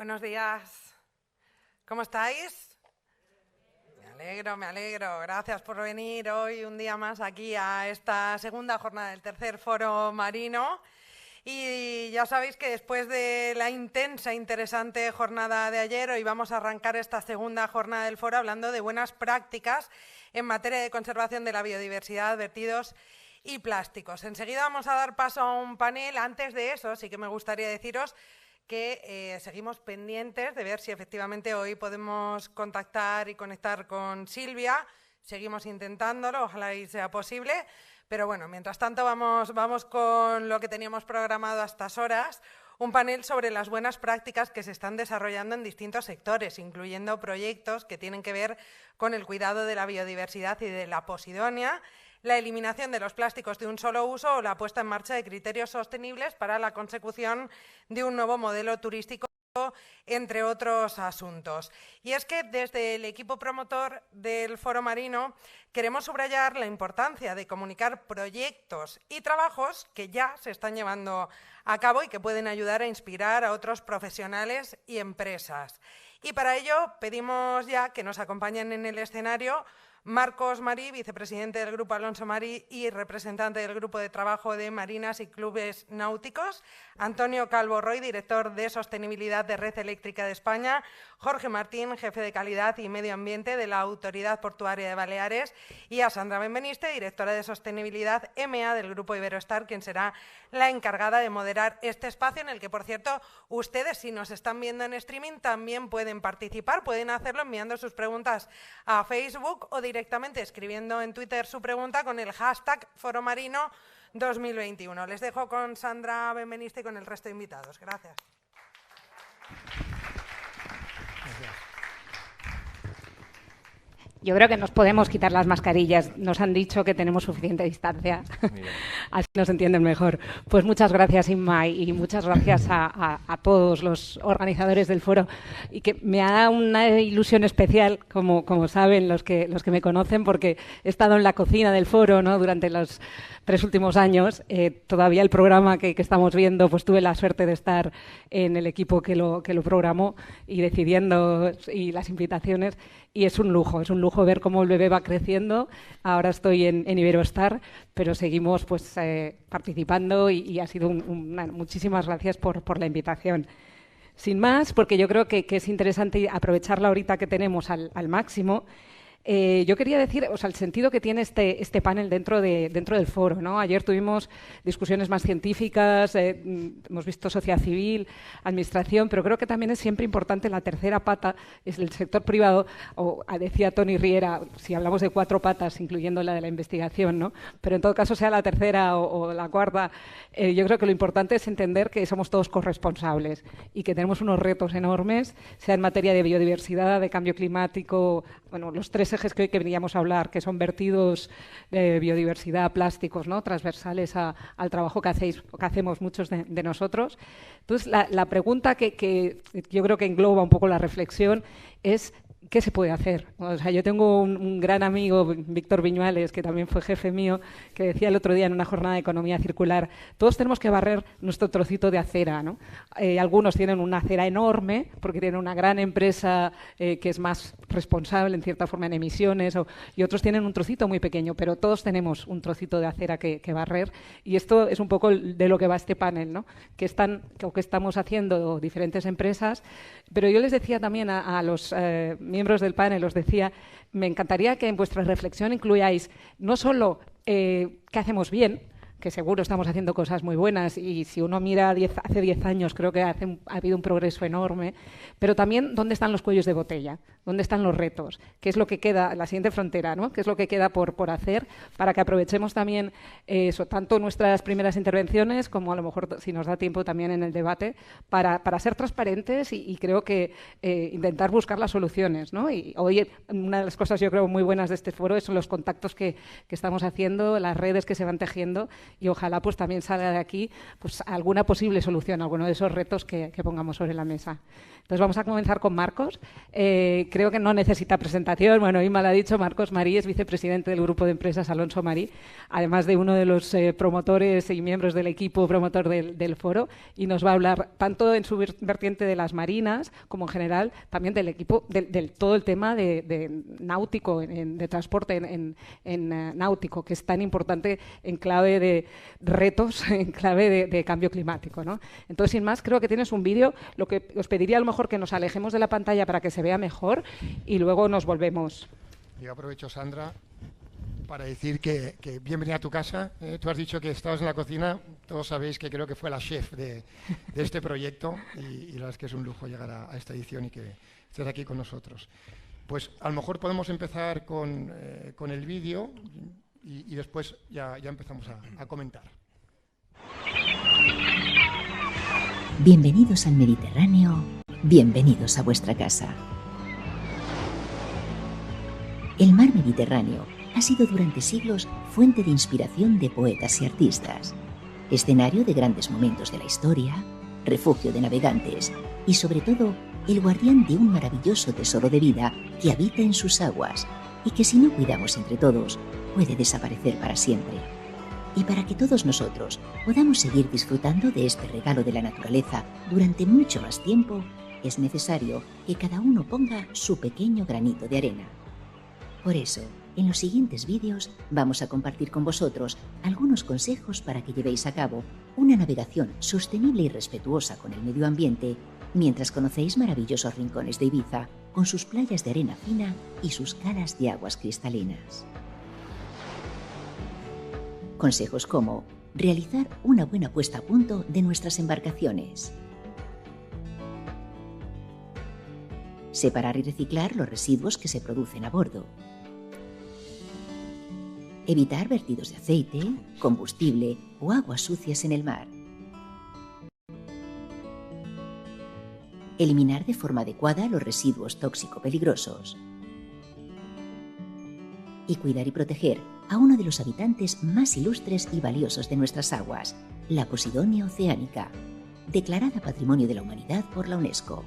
Buenos días. ¿Cómo estáis? Me alegro. Gracias por venir hoy un día más aquí a esta segunda jornada del tercer foro marino. Y ya sabéis que después de la intensa, interesante jornada de ayer, hoy vamos a arrancar esta segunda jornada del foro hablando de buenas prácticas en materia de conservación de la biodiversidad, vertidos y plásticos. Enseguida vamos a dar paso a un panel. Antes de eso, sí que me gustaría deciros que seguimos pendientes de ver si efectivamente hoy podemos contactar y conectar con Silvia. Seguimos intentándolo, ojalá y sea posible. Pero bueno, mientras tanto vamos con lo que teníamos programado a estas horas, un panel sobre las buenas prácticas que se están desarrollando en distintos sectores, incluyendo proyectos que tienen que ver con el cuidado de la biodiversidad y de la posidonia, la eliminación de los plásticos de un solo uso o la puesta en marcha de criterios sostenibles para la consecución de un nuevo modelo turístico, entre otros asuntos. Y es que desde el equipo promotor del Foro Marino queremos subrayar la importancia de comunicar proyectos y trabajos que ya se están llevando a cabo y que pueden ayudar a inspirar a otros profesionales y empresas. Y para ello pedimos ya que nos acompañen en el escenario Marcos Marí, vicepresidente del Grupo Alonso Marí y representante del Grupo de Trabajo de Marinas y Clubes Náuticos, Antonio Calvo Roy, director de Sostenibilidad de Red Eléctrica de España, Jorge Martín, jefe de Calidad y Medio Ambiente de la Autoridad Portuaria de Baleares, y a Sandra Benveniste, directora de Sostenibilidad EMEA del Grupo Iberostar, quien será la encargada de moderar este espacio en el que, por cierto, ustedes, si nos están viendo en streaming, también pueden participar, pueden hacerlo enviando sus preguntas a Facebook o directamente escribiendo en Twitter su pregunta con el hashtag Foromarino 2021. Les dejo con Sandra Benveniste y con el resto de invitados. Gracias. Yo creo que nos podemos quitar las mascarillas. Nos han dicho que tenemos suficiente distancia. Así nos entienden mejor. Pues muchas gracias, Inma, y muchas gracias a todos los organizadores del foro. Y que me ha dado una ilusión especial, como saben los que me conocen, porque he estado en la cocina del foro, ¿no?, durante los 3 últimos años. Todavía el programa que estamos viendo, pues tuve la suerte de estar en el equipo que lo programó y decidiendo y las invitaciones. Y es un lujo ver cómo el bebé va creciendo. Ahora estoy en Iberostar, pero seguimos pues participando y ha sido muchísimas gracias por la invitación. Sin más, porque yo creo que es interesante aprovechar la horita que tenemos al máximo. Yo quería decir, o sea, el sentido que tiene este panel dentro del foro, ¿no? Ayer tuvimos discusiones más científicas, hemos visto sociedad civil, administración, pero creo que también es siempre importante la tercera pata, es el sector privado, o decía Tony Riera, si hablamos de 4 patas, incluyendo la de la investigación, ¿no? Pero en todo caso, sea la tercera o la cuarta, yo creo que lo importante es entender que somos todos corresponsables y que tenemos unos retos enormes, sea en materia de biodiversidad, de cambio climático, bueno, los 3 ejes que hoy queríamos hablar, que son vertidos de biodiversidad, plásticos, ¿no?, transversales al trabajo que hacemos muchos de nosotros. Entonces, la pregunta que yo creo que engloba un poco la reflexión es: ¿qué se puede hacer? O sea, yo tengo un gran amigo, Víctor Viñuales, que también fue jefe mío, que decía el otro día en una jornada de economía circular: todos tenemos que barrer nuestro trocito de acera, ¿no? Algunos tienen una acera enorme porque tienen una gran empresa que es más responsable en cierta forma en emisiones, y otros tienen un trocito muy pequeño, pero todos tenemos un trocito de acera que barrer, y esto es un poco de lo que va este panel, ¿no?, que estamos haciendo diferentes empresas. Pero yo les decía también a los miembros del panel, os decía, me encantaría que en vuestra reflexión incluyáis no solo qué hacemos bien, que seguro estamos haciendo cosas muy buenas, y si uno mira hace 10 años creo que ha habido un progreso enorme, pero también dónde están los cuellos de botella, dónde están los retos, qué es lo que queda, la siguiente frontera, ¿no?, qué es lo que queda por hacer, para que aprovechemos también eso, tanto nuestras primeras intervenciones como a lo mejor, si nos da tiempo, también en el debate, para ser transparentes y creo que intentar buscar las soluciones, ¿no? Y hoy una de las cosas yo creo muy buenas de este foro son los contactos que estamos haciendo, las redes que se van tejiendo, y ojalá pues también salga de aquí pues alguna posible solución a alguno de esos retos que pongamos sobre la mesa. Entonces vamos a comenzar con Marcos. Creo que no necesita presentación. Bueno, Inma lo ha dicho, Marcos Marí es vicepresidente del grupo de empresas Alonso Marí, además de uno de los promotores y miembros del equipo promotor del foro, y nos va a hablar tanto en su vertiente de las marinas como en general también del equipo, del todo el tema de náutico, de transporte en náutico, que es tan importante en clave de retos, en clave de cambio climático, ¿no? Entonces, sin más, creo que tienes un vídeo. Lo que os pediría a lo mejor que nos alejemos de la pantalla para que se vea mejor y luego nos volvemos. Yo aprovecho, Sandra, para decir que bienvenida a tu casa. Tú has dicho que estabas en la cocina. Todos sabéis que creo que fue la chef de este proyecto y la verdad es que es un lujo llegar a esta edición y que estés aquí con nosotros. Pues a lo mejor podemos empezar con el vídeo y después ya empezamos a comentar. Bienvenidos al Mediterráneo, bienvenidos a vuestra casa. El mar Mediterráneo ha sido durante siglos fuente de inspiración de poetas y artistas, escenario de grandes momentos de la historia, refugio de navegantes y, sobre todo, el guardián de un maravilloso tesoro de vida que habita en sus aguas y que, si no cuidamos entre todos, puede desaparecer para siempre. Y para que todos nosotros podamos seguir disfrutando de este regalo de la naturaleza durante mucho más tiempo, es necesario que cada uno ponga su pequeño granito de arena. Por eso, en los siguientes vídeos vamos a compartir con vosotros algunos consejos para que llevéis a cabo una navegación sostenible y respetuosa con el medio ambiente, mientras conocéis maravillosos rincones de Ibiza con sus playas de arena fina y sus calas de aguas cristalinas. Consejos como realizar una buena puesta a punto de nuestras embarcaciones, separar y reciclar los residuos que se producen a bordo, evitar vertidos de aceite, combustible o aguas sucias en el mar, eliminar de forma adecuada los residuos tóxico-peligrosos y cuidar y proteger a uno de los habitantes más ilustres y valiosos de nuestras aguas, la Posidonia oceánica, declarada Patrimonio de la Humanidad por la UNESCO.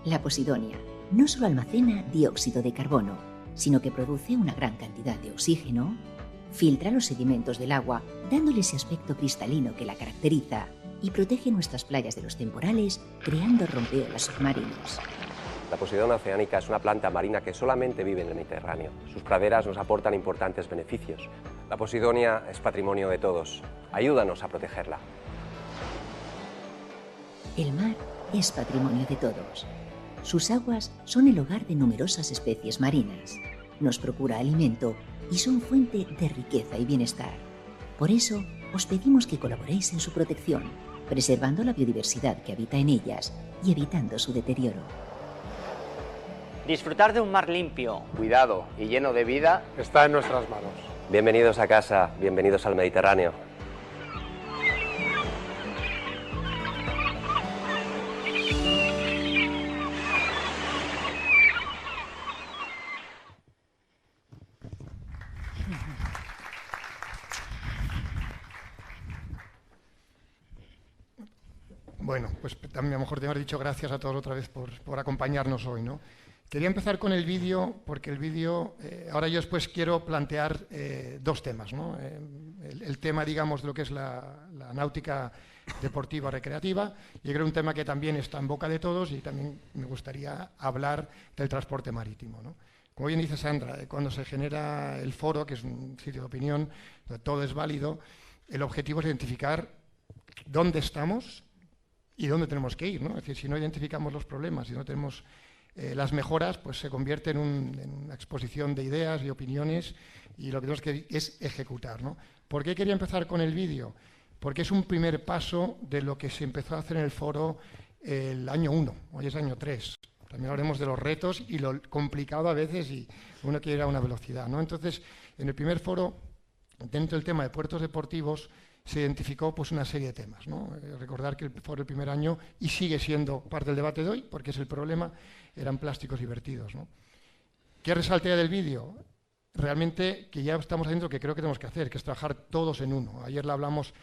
La Posidonia no solo almacena dióxido de carbono, sino que produce una gran cantidad de oxígeno, filtra los sedimentos del agua, dándole ese aspecto cristalino que la caracteriza, y protege nuestras playas de los temporales, creando rompeolas submarinos. La Posidonia oceánica es una planta marina que solamente vive en el Mediterráneo. Sus praderas nos aportan importantes beneficios. La Posidonia es patrimonio de todos. Ayúdanos a protegerla. El mar es patrimonio de todos. Sus aguas son el hogar de numerosas especies marinas. Nos procura alimento y son fuente de riqueza y bienestar. Por eso, os pedimos que colaboréis en su protección, preservando la biodiversidad que habita en ellas y evitando su deterioro. Disfrutar de un mar limpio, cuidado y lleno de vida está en nuestras manos. Bienvenidos a casa, bienvenidos al Mediterráneo. Bueno, pues también a lo mejor te hemos dicho gracias a todos otra vez por acompañarnos hoy, ¿no? Quería empezar con el vídeo, porque el vídeo, ahora yo después quiero plantear dos temas, ¿no? El tema, digamos, de lo que es la náutica deportiva recreativa, y creo un tema que también está en boca de todos y también me gustaría hablar del transporte marítimo, ¿no? Como bien dice Sandra, cuando se genera el foro, que es un sitio de opinión, donde todo es válido, el objetivo es identificar dónde estamos y dónde tenemos que ir, ¿no? Es decir, si no identificamos los problemas, si no tenemos las mejoras, pues se convierte en una exposición de ideas y opiniones, y lo que tenemos que es ejecutar, ¿no? ¿Por qué quería empezar con el vídeo? Porque es un primer paso de lo que se empezó a hacer en el foro el año 1, hoy es año 3. También hablaremos de los retos y lo complicado a veces, y uno quiere ir a una velocidad, ¿no? Entonces, en el primer foro, dentro del tema de puertos deportivos, se identificó pues una serie de temas, ¿no? Recordar que el foro el primer año, y sigue siendo parte del debate de hoy, porque es el problema, eran plásticos y vertidos, ¿no? ¿Qué resalté del vídeo? realmente que ya estamos haciendo lo que creo que tenemos que hacer, que es trabajar todos en uno. Ayer lo hablamos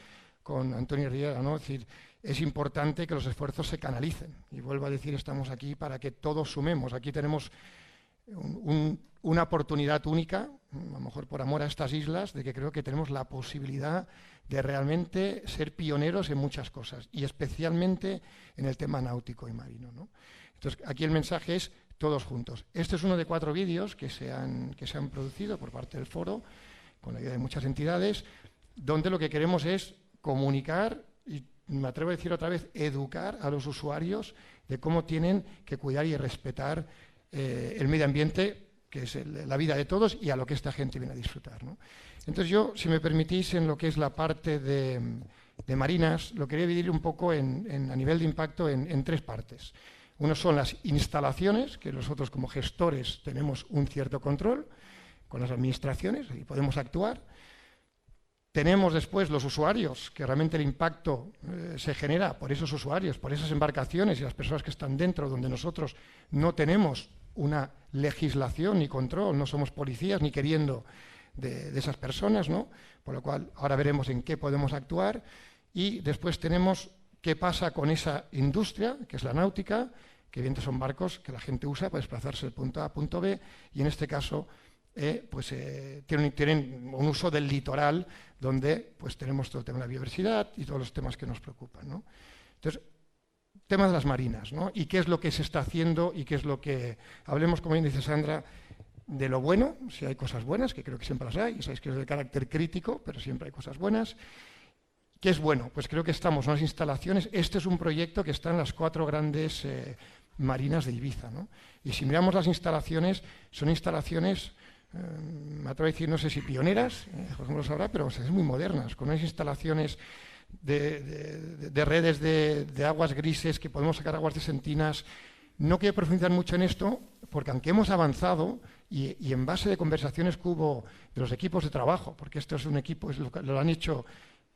con Antonio Riera, ¿no? Es decir, es importante que los esfuerzos se canalicen. Y vuelvo a decir, estamos aquí para que todos sumemos. Aquí tenemos una oportunidad única, a lo mejor por amor a estas islas, de que creo que tenemos la posibilidad de realmente ser pioneros en muchas cosas, y especialmente en el tema náutico y marino, ¿no? Entonces, aquí el mensaje es todos juntos. Este es uno de 4 vídeos que se han producido por parte del foro, con la ayuda de muchas entidades, donde lo que queremos es comunicar, y me atrevo a decir otra vez, educar a los usuarios de cómo tienen que cuidar y respetar el medio ambiente, que es la vida de todos, y a lo que esta gente viene a disfrutar, ¿no? Entonces yo, si me permitís, en lo que es la parte de marinas, lo quería dividir un poco a nivel de impacto en 3 partes. Uno son las instalaciones, que nosotros como gestores tenemos un cierto control con las administraciones y podemos actuar. Tenemos después los usuarios, que realmente el impacto se genera por esos usuarios, por esas embarcaciones y las personas que están dentro, donde nosotros no tenemos una legislación ni control, no somos policías ni queriendo de esas personas, ¿no? Por lo cual ahora veremos en qué podemos actuar. Y después tenemos qué pasa con esa industria, que es la náutica, que evidentemente son barcos que la gente usa para desplazarse del punto A a punto B, y en este caso tienen un uso del litoral, donde pues tenemos todo el tema de la biodiversidad y todos los temas que nos preocupan, ¿no? Entonces, tema de las marinas, ¿no? Y qué es lo que se está haciendo y qué es lo que... Hablemos, como bien dice Sandra, de lo bueno, si hay cosas buenas, que creo que siempre las hay, y sabéis que es de carácter crítico, pero siempre hay cosas buenas. ¿Qué es bueno? Pues creo que estamos en unas instalaciones. Este es un proyecto que está en las 4 grandes marinas de Ibiza, ¿no? Y si miramos las instalaciones, son instalaciones, me atrevo a decir, no sé si pioneras, José lo sabrá, pero son muy modernas, con unas instalaciones de redes de aguas grises, que podemos sacar aguas decentinas. No quiero profundizar mucho en esto, porque aunque hemos avanzado, y en base de conversaciones que hubo de los equipos de trabajo, porque esto es un equipo, lo han hecho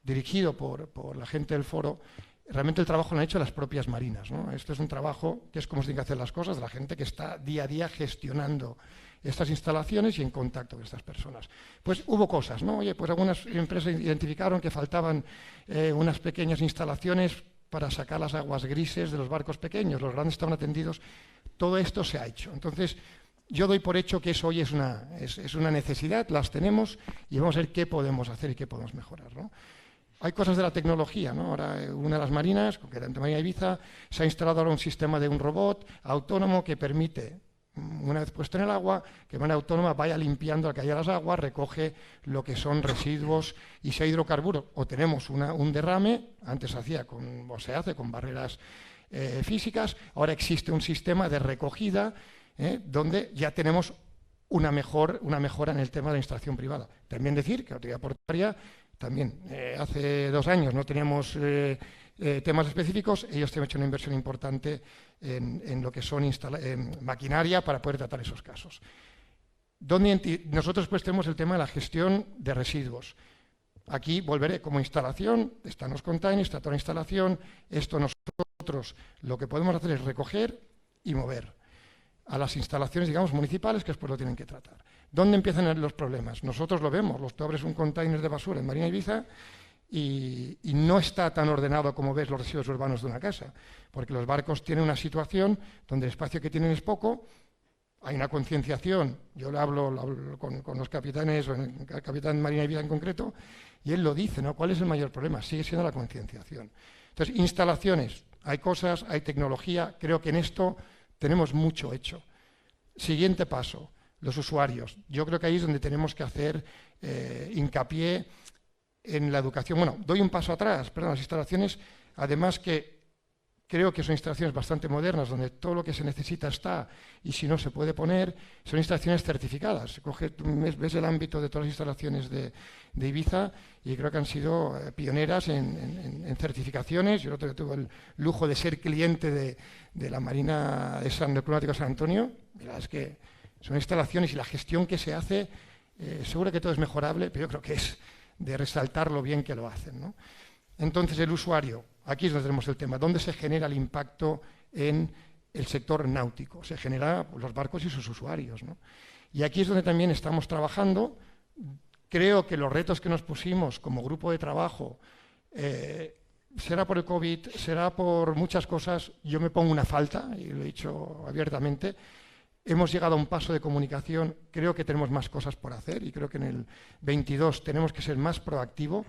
dirigido por la gente del foro, realmente el trabajo lo han hecho las propias marinas, ¿no? Esto es un trabajo que es como se tienen que hacer las cosas, de la gente que está día a día gestionando estas instalaciones y en contacto con estas personas. Pues hubo cosas, ¿no? Oye, pues algunas empresas identificaron que faltaban unas pequeñas instalaciones para sacar las aguas grises de los barcos pequeños, los grandes estaban atendidos. Todo esto se ha hecho. Entonces, yo doy por hecho que eso hoy es una necesidad, las tenemos, y vamos a ver qué podemos hacer y qué podemos mejorar, ¿no? Hay cosas de la tecnología, ¿no? Ahora, una de las marinas, concretamente Marina Ibiza, se ha instalado ahora un sistema de un robot autónomo que permite, una vez puesto en el agua, que de manera autónoma vaya limpiando la caída de las aguas, recoge lo que son residuos, y si hay hidrocarburos o tenemos un derrame, antes se hace con barreras físicas, ahora existe un sistema de recogida donde ya tenemos una mejora en el tema de la instalación privada. También decir que la autoridad portuaria también hace 2 años no teníamos temas específicos, ellos han hecho una inversión importante en lo que son maquinaria para poder tratar esos casos. Nosotros pues tenemos el tema de la gestión de residuos. Aquí volveré como instalación, están los containers, está toda la instalación. Esto nosotros lo que podemos hacer es recoger y mover a las instalaciones, digamos, municipales, que después lo tienen que tratar. ¿Dónde empiezan los problemas? Nosotros lo vemos, tú abres un container de basura en Marina Ibiza y no está tan ordenado como ves los residuos urbanos de una casa, porque los barcos tienen una situación donde el espacio que tienen es poco, hay una concienciación. Yo le hablo con los capitanes, o el capitán Marina Ibiza en concreto, y él lo dice, ¿no? ¿Cuál es el mayor problema? Sigue siendo la concienciación. Entonces, instalaciones, hay cosas, hay tecnología, creo que en esto tenemos mucho hecho. Siguiente paso, los usuarios. Yo creo que ahí es donde tenemos que hacer hincapié en la educación. Bueno, doy un paso atrás, perdón, las instalaciones, además que creo que son instalaciones bastante modernas, donde todo lo que se necesita está, y si no se puede poner, son instalaciones certificadas. Ves el ámbito de todas las instalaciones de Ibiza, y creo que han sido pioneras en certificaciones. Yo tuve el lujo de ser cliente de la Marina de Diplomático San Antonio. Mira, es que son instalaciones, y la gestión que se hace, seguro que todo es mejorable, pero yo creo que es de resaltar lo bien que lo hacen, ¿no? Entonces, el usuario, aquí es donde tenemos el tema. ¿Dónde se genera el impacto en el sector náutico? Se genera los barcos y sus usuarios, ¿no? Y aquí es donde también estamos trabajando. Creo que los retos que nos pusimos como grupo de trabajo, será por el COVID, será por muchas cosas, yo me pongo una falta, y lo he dicho abiertamente. Hemos llegado a un paso de comunicación, creo que tenemos más cosas por hacer y creo que en el 22 tenemos que ser más proactivos.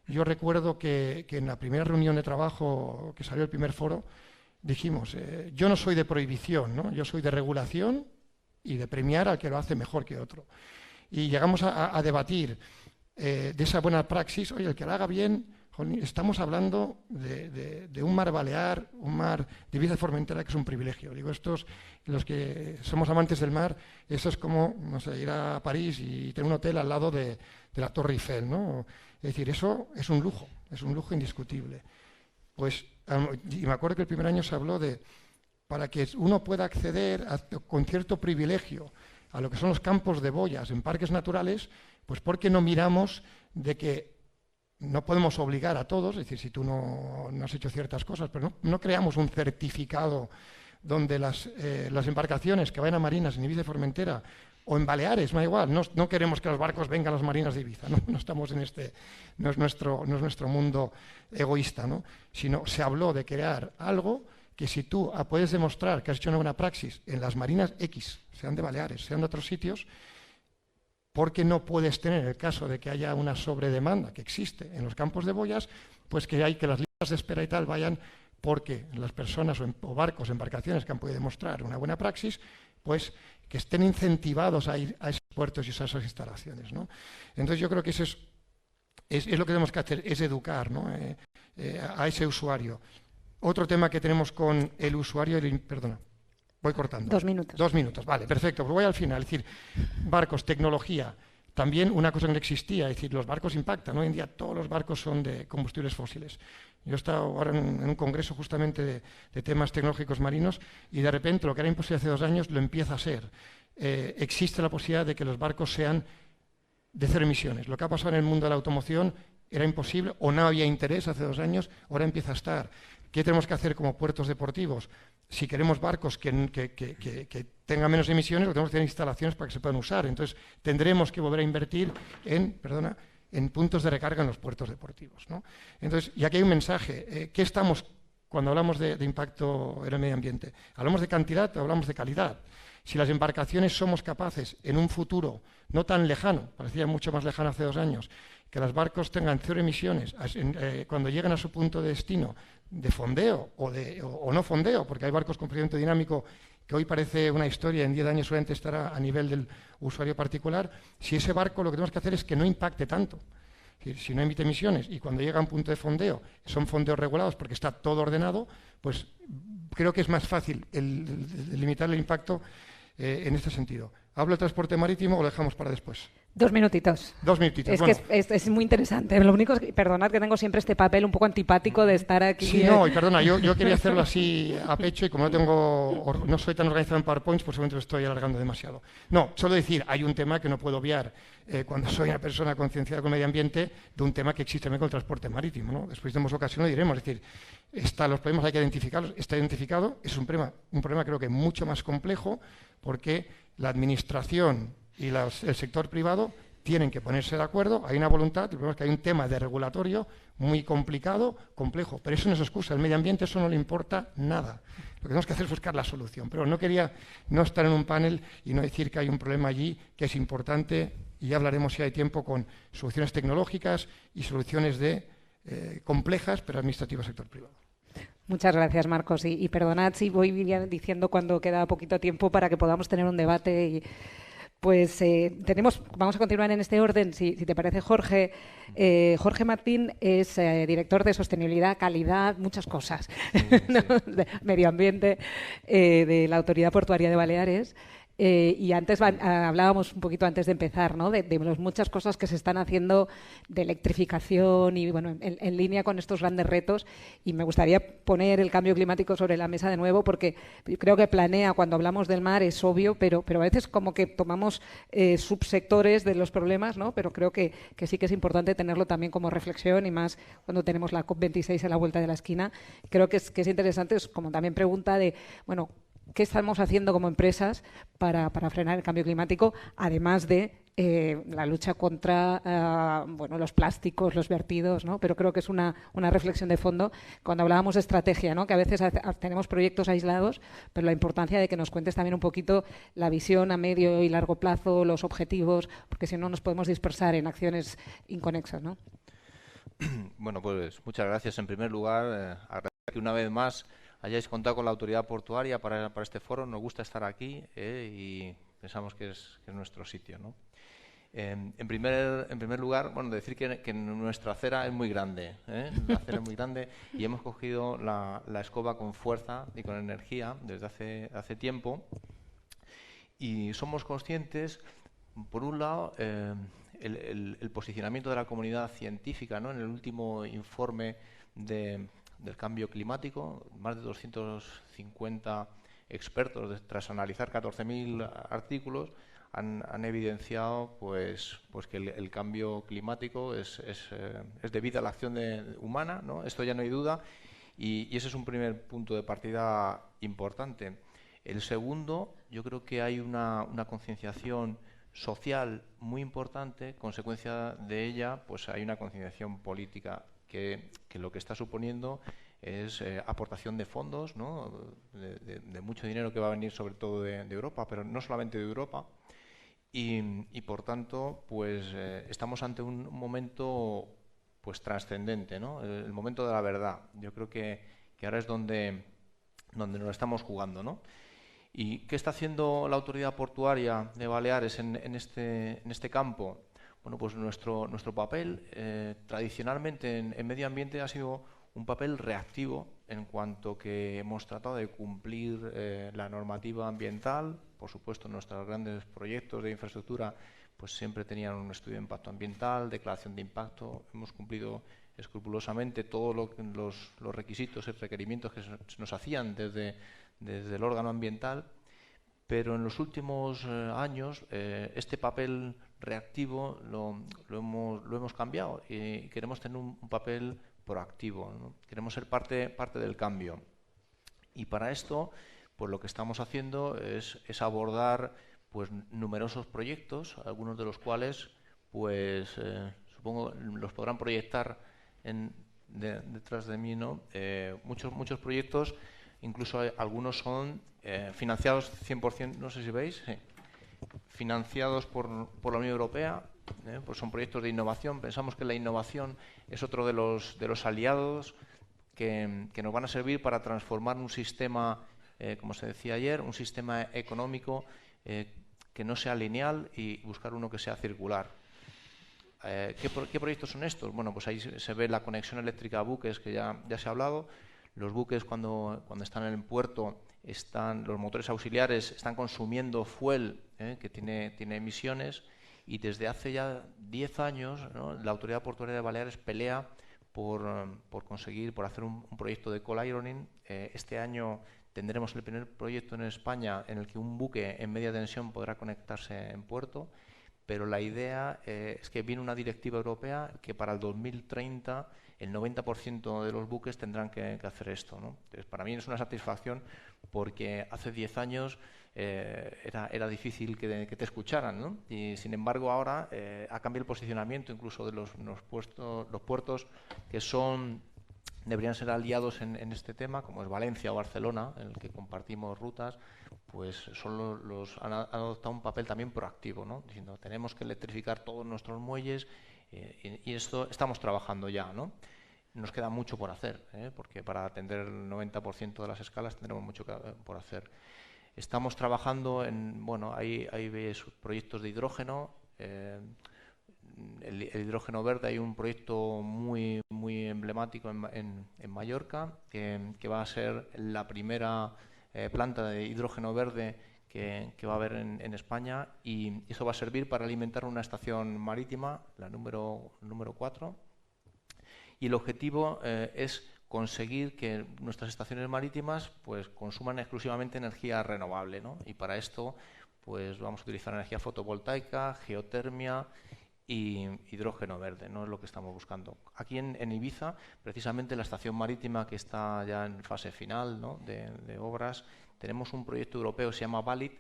Yo recuerdo que en la primera reunión de trabajo que salió el primer foro, dijimos, yo no soy de prohibición, ¿no? Yo soy de regulación y de premiar al que lo hace mejor que otro. Y llegamos a debatir de esa buena praxis, oye, el que lo haga bien, estamos hablando de un mar balear, un mar de Ibiza y Formentera, que es un privilegio. Digo, los que somos amantes del mar, eso es como, no sé, ir a París y tener un hotel al lado de la Torre Eiffel, ¿no? Es decir, eso es un lujo indiscutible. Pues, y me acuerdo que el primer año se habló de, para que uno pueda acceder con cierto privilegio a lo que son los campos de boyas en parques naturales, pues ¿por qué no miramos de que no podemos obligar a todos? Es decir, si tú no has hecho ciertas cosas, pero no creamos un certificado donde las embarcaciones que vayan a marinas en Ibiza y Formentera o en Baleares, me da igual, no queremos que los barcos vengan a las marinas de Ibiza, no estamos en no es nuestro mundo egoísta, ¿no? Sino se habló de crear algo que si tú puedes demostrar que has hecho una buena praxis en las marinas X, sean de Baleares, sean de otros sitios, ¿por qué no puedes tener, en el caso de que haya una sobredemanda que existe en los campos de boyas, pues que hay que las listas de espera y tal vayan porque las personas o barcos, embarcaciones que han podido demostrar una buena praxis, pues que estén incentivados a ir a esos puertos y a esas instalaciones, ¿no? Entonces yo creo que eso es lo que tenemos que hacer, es educar, ¿no? A ese usuario. Otro tema que tenemos con el usuario, perdona, voy cortando. 2 minutos. 2 minutos, vale, perfecto, pues voy al final. Es decir, barcos, tecnología, también una cosa que no existía, es decir, los barcos impactan. Hoy en día todos los barcos son de combustibles fósiles. Yo he estado ahora en un congreso justamente de temas tecnológicos marinos y de repente lo que era imposible hace 2 años lo empieza a ser. Existe la posibilidad de que los barcos sean de 0 emisiones. Lo que ha pasado en el mundo de la automoción era imposible o no había interés hace 2 años, ahora empieza a estar. ¿Qué tenemos que hacer como puertos deportivos? Si queremos barcos que tengan menos emisiones, lo tenemos que tener instalaciones para que se puedan usar. Entonces, tendremos que volver a invertir en puntos de recarga en los puertos deportivos, ¿no? Entonces, y aquí hay un mensaje. ¿Qué estamos, cuando hablamos de impacto en el medio ambiente? ¿Hablamos de cantidad o hablamos de calidad? Si las embarcaciones somos capaces, en un futuro no tan lejano, parecía mucho más lejano hace 2 años, que los barcos tengan 0 emisiones cuando lleguen a su punto de destino, de fondeo o no fondeo, porque hay barcos con procedimiento dinámico que hoy parece una historia, en 10 años solamente estará a nivel del usuario particular. Si ese barco lo que tenemos que hacer es que no impacte tanto, es decir, si no emite emisiones y cuando llega a un punto de fondeo son fondeos regulados porque está todo ordenado, pues creo que es más fácil limitar el impacto en este sentido. ¿Hablo de transporte marítimo o lo dejamos para después? 2 minutitos. 2 minutitos. Es bueno. que es muy interesante. Lo único es que, perdonad que tengo siempre este papel un poco antipático de estar aquí. Sí, no, y perdona, yo quería hacerlo así a pecho y como no soy tan organizado en PowerPoint, pues seguramente lo estoy alargando demasiado. No, solo decir, hay un tema que no puedo obviar cuando soy una persona concienciada con el medio ambiente de un tema que existe también con el transporte marítimo, ¿no? Después tenemos ocasión lo diremos, es decir, los problemas hay que identificarlos, está identificado, es un problema creo que mucho más complejo porque la administración y el sector privado tienen que ponerse de acuerdo, hay una voluntad, el problema es que hay un tema de regulatorio muy complicado, complejo, pero eso no es excusa, al medio ambiente eso no le importa nada. Lo que tenemos que hacer es buscar la solución, pero no quería no estar en un panel y no decir que hay un problema allí que es importante y ya hablaremos si hay tiempo con soluciones tecnológicas y soluciones complejas, pero administrativas del sector privado. Muchas gracias, Marcos. Y perdonad si voy diciendo cuando queda poquito tiempo para que podamos tener un debate. Pues vamos a continuar en este orden, si te parece, Jorge. Jorge Martín es director de sostenibilidad, calidad, muchas cosas, ¿no? De medio ambiente de la Autoridad Portuaria de Baleares. Y antes hablábamos un poquito antes de empezar, ¿no? de las muchas cosas que se están haciendo de electrificación y bueno, en línea con estos grandes retos. Y me gustaría poner el cambio climático sobre la mesa de nuevo porque yo creo que Planea, cuando hablamos del mar, es obvio, pero a veces como que tomamos subsectores de los problemas, ¿no? Pero creo que sí que es importante tenerlo también como reflexión y más cuando tenemos la COP26 a la vuelta de la esquina. Creo que es interesante, es como también pregunta de, bueno, qué estamos haciendo como empresas para frenar el cambio climático, además de la lucha contra bueno, los plásticos, los vertidos, ¿no? Pero creo que es una reflexión de fondo cuando hablábamos de estrategia, ¿no? Que a veces tenemos proyectos aislados, pero la importancia de que nos cuentes también un poquito la visión a medio y largo plazo, los objetivos, porque si no nos podemos dispersar en acciones inconexas, ¿no? Bueno, pues muchas gracias. En primer lugar, agradecer que una vez más hayáis contado con la autoridad portuaria para este foro. Nos gusta estar aquí y pensamos que es nuestro sitio, ¿no? En primer lugar, bueno, decir que nuestra acera es muy grande, la acera es muy grande y hemos cogido la escoba con fuerza y con energía desde hace tiempo, y somos conscientes, por un lado, el posicionamiento de la comunidad científica, ¿no? En el último informe del cambio climático, más de 250 expertos, tras analizar 14.000 artículos, han evidenciado pues que el cambio climático es debido a la acción humana, ¿no? Esto ya no hay duda, y ese es un primer punto de partida importante. El segundo, yo creo que hay una concienciación social muy importante. Consecuencia de ella, pues hay una concienciación política que lo que está suponiendo es aportación de fondos, ¿no? de mucho dinero que va a venir sobre todo de Europa, pero no solamente de Europa. Y por tanto, pues estamos ante un momento pues trascendente, ¿no? El momento de la verdad. Yo creo que ahora es donde nos estamos jugando, ¿no? ¿Y qué está haciendo la autoridad portuaria de Baleares en este campo? Bueno, pues nuestro papel tradicionalmente en medio ambiente ha sido un papel reactivo, en cuanto que hemos tratado de cumplir la normativa ambiental. Por supuesto, nuestros grandes proyectos de infraestructura pues siempre tenían un estudio de impacto ambiental, declaración de impacto. Hemos cumplido escrupulosamente todos los requisitos y requerimientos que se nos hacían desde el órgano ambiental, pero en los últimos años este papel reactivo lo hemos cambiado y queremos tener un papel proactivo, ¿no? Queremos ser parte del cambio, y para esto pues lo que estamos haciendo es abordar pues numerosos proyectos, algunos de los cuales pues supongo los podrán proyectar detrás de mí, ¿no? Muchos proyectos, incluso algunos son financiados 100%, no sé si veis, financiados por la Unión Europea. Pues son proyectos de innovación. Pensamos que la innovación es otro de los aliados que nos van a servir para transformar un sistema, como se decía ayer, un sistema económico que no sea lineal y buscar uno que sea circular. ¿Qué proyectos son estos? Bueno, pues ahí se ve la conexión eléctrica a buques, que ya se ha hablado. Los buques cuando están en el puerto, los motores auxiliares están consumiendo fuel que tiene emisiones, y desde hace ya 10 años, ¿no? La Autoridad Portuaria de Baleares pelea por hacer un proyecto de coal ironing. Este año tendremos el primer proyecto en España en el que un buque en media tensión podrá conectarse en puerto, pero la idea es que viene una directiva europea que para el 2030 el 90% de los buques tendrán que hacer esto, ¿no? Entonces, para mí es una satisfacción, porque hace 10 años era difícil que te escucharan, ¿no? Y sin embargo ahora ha cambiado el posicionamiento incluso de los puertos que deberían ser aliados en este tema, como es Valencia o Barcelona, en el que compartimos rutas, pues han adoptado un papel también proactivo, ¿no? Diciendo, tenemos que electrificar todos nuestros muelles, y esto estamos trabajando ya, ¿no? Nos queda mucho por hacer, porque para atender el 90% de las escalas tendremos mucho por hacer. Estamos trabajando hay proyectos de hidrógeno. El hidrógeno verde, hay un proyecto muy emblemático en Mallorca, que va a ser la primera planta de hidrógeno verde que va a haber en España, y eso va a servir para alimentar una estación marítima, la número 4, y el objetivo es conseguir que nuestras estaciones marítimas pues consuman exclusivamente energía renovable, ¿no? Y para esto pues vamos a utilizar energía fotovoltaica, geotermia y hidrógeno verde, no es lo que estamos buscando. Aquí en Ibiza, precisamente la estación marítima que está ya en fase final, ¿no?, de obras, tenemos un proyecto europeo que se llama Valid,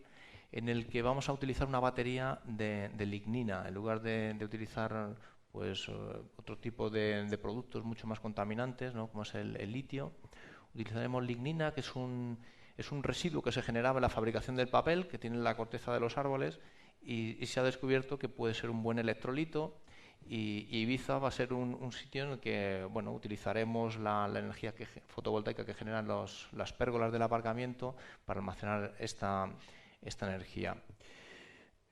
en el que vamos a utilizar una batería de lignina en lugar de utilizar pues otro tipo de productos mucho más contaminantes, ¿no?, como es el litio. Utilizaremos lignina, que es un residuo que se generaba en la fabricación del papel, que tiene la corteza de los árboles, y se ha descubierto que puede ser un buen electrolito, y Ibiza va a ser un sitio en el que, bueno, utilizaremos la energía fotovoltaica que generan las pérgolas del aparcamiento para almacenar esta energía.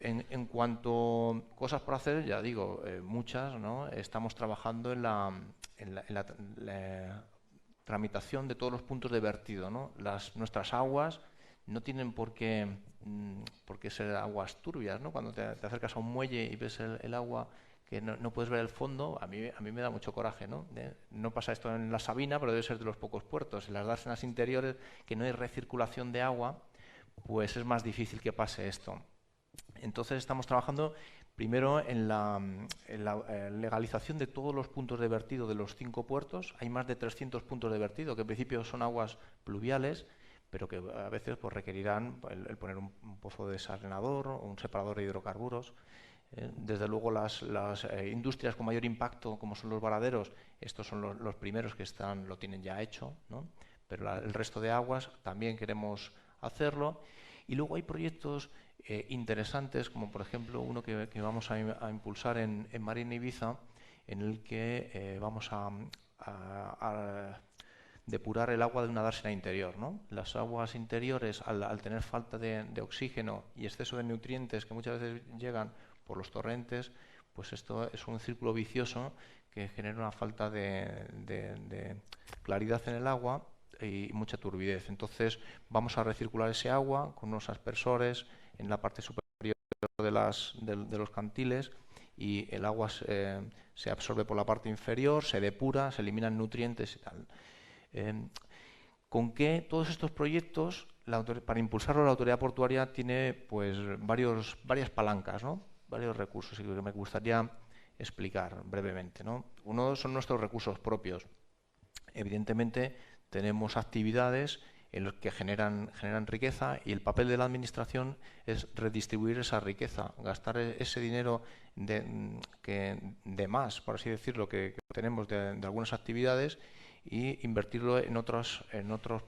En cuanto a cosas por hacer, ya digo, muchas, ¿no? Estamos trabajando en la tramitación de todos los puntos de vertido, ¿no? Nuestras aguas no tienen por qué ser aguas turbias, ¿no? Cuando te acercas a un muelle y ves el agua que no puedes ver el fondo, a mí me da mucho coraje, ¿no? No pasa esto en la Sabina, pero debe ser de los pocos puertos. En las dársenas interiores, que no hay recirculación de agua, pues es más difícil que pase esto. Entonces estamos trabajando primero en la legalización de todos los puntos de vertido de los 5 puertos. Hay más de 300 puntos de vertido, que en principio son aguas pluviales, pero que a veces pues, requerirán el poner un pozo desalenador o un separador de hidrocarburos. Desde luego las industrias con mayor impacto, como son los varaderos, estos son los primeros que lo tienen ya hecho, ¿no? Pero el resto de aguas también queremos hacerlo. Y luego hay proyectos interesantes, como por ejemplo uno que vamos a impulsar en Marina Ibiza, en el que vamos a depurar el agua de una dársena interior, ¿no? Las aguas interiores, al tener falta de oxígeno y exceso de nutrientes que muchas veces llegan por los torrentes, pues esto es un círculo vicioso que genera una falta de claridad en el agua y mucha turbidez. Entonces vamos a recircular ese agua con unos aspersores en la parte superior de los cantiles, y el agua se absorbe por la parte inferior, se depura, se eliminan nutrientes y tal. ¿Con qué todos estos proyectos, para impulsarlo, la autoridad portuaria tiene pues varias palancas, ¿no? Varios recursos, y que me gustaría explicar brevemente, ¿no? Uno son nuestros recursos propios. Evidentemente tenemos actividades en las que generan riqueza, y el papel de la administración es redistribuir esa riqueza, gastar ese dinero de más, por así decirlo, que tenemos de algunas actividades, y invertirlo en otros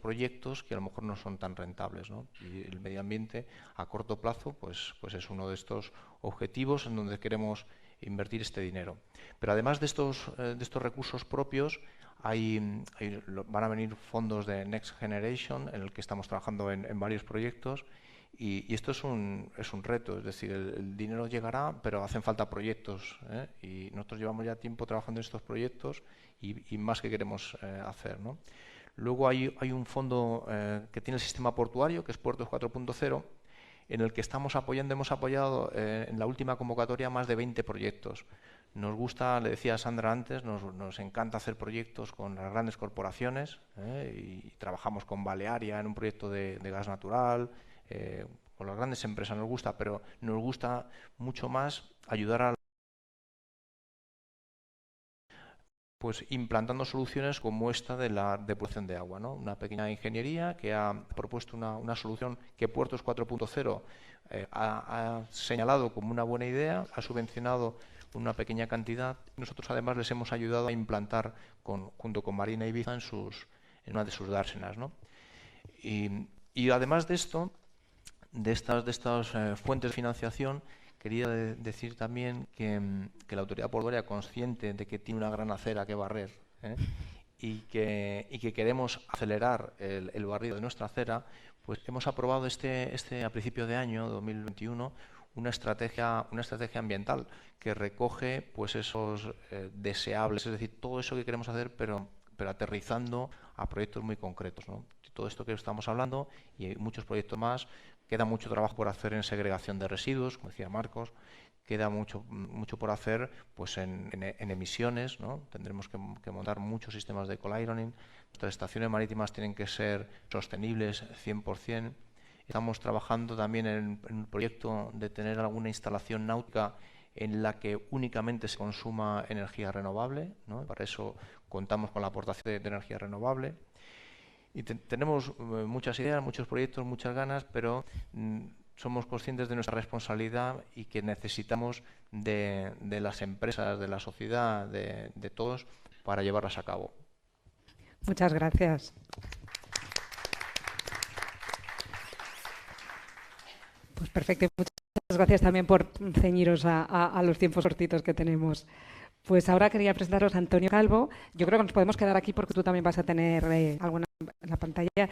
proyectos que a lo mejor no son tan rentables, ¿no? Y el medio ambiente a corto plazo pues es uno de estos objetivos en donde queremos invertir este dinero. Pero además de estos recursos propios, van a venir fondos de Next Generation, en el que estamos trabajando en varios proyectos, y esto es un reto, es decir, el dinero llegará, pero hacen falta proyectos, ¿eh? Y nosotros llevamos ya tiempo trabajando en estos proyectos y más que queremos hacer, ¿no? Luego hay un fondo que tiene el sistema portuario, que es Puertos 4.0, en el que hemos apoyado en la última convocatoria más de 20 proyectos. Nos gusta, le decía a Sandra antes, nos encanta hacer proyectos con las grandes corporaciones, y trabajamos con Balearia en un proyecto de gas natural, con las grandes empresas nos gusta, pero nos gusta mucho más ayudar pues implantando soluciones como esta de la depuración de agua, ¿no? Una pequeña ingeniería que ha propuesto una solución que Puertos 4.0 ha señalado como una buena idea, ha subvencionado una pequeña cantidad. Nosotros además les hemos ayudado a implantar junto con Marina Ibiza en una de sus dársenas, ¿no? Y además de esto, de estas fuentes de financiación, quería decir también que la autoridad portuaria, consciente de que tiene una gran acera que barrer, y que queremos acelerar el barrido de nuestra acera, pues hemos aprobado a principio de año 2021 una estrategia ambiental que recoge pues esos deseables, es decir, todo eso que queremos hacer, pero aterrizando a proyectos muy concretos, ¿no? Todo esto que estamos hablando y hay muchos proyectos más. Queda mucho trabajo por hacer en segregación de residuos, como decía Marcos. Queda mucho por hacer pues en emisiones, ¿no? Tendremos que montar muchos sistemas de eco-lironing. Nuestras estaciones marítimas tienen que ser sostenibles 100%. Estamos trabajando también en un proyecto de tener alguna instalación náutica en la que únicamente se consuma energía renovable, ¿no? Para eso contamos con la aportación de energía renovable. Y tenemos muchas ideas, muchos proyectos, muchas ganas, pero somos conscientes de nuestra responsabilidad y que necesitamos de las empresas, de la sociedad, de todos, para llevarlas a cabo. Muchas gracias. Pues perfecto. Muchas gracias también por ceñiros a los tiempos cortitos que tenemos. Pues ahora quería presentaros a Antonio Calvo. Yo creo que nos podemos quedar aquí porque tú también vas a tener alguna en la pantalla.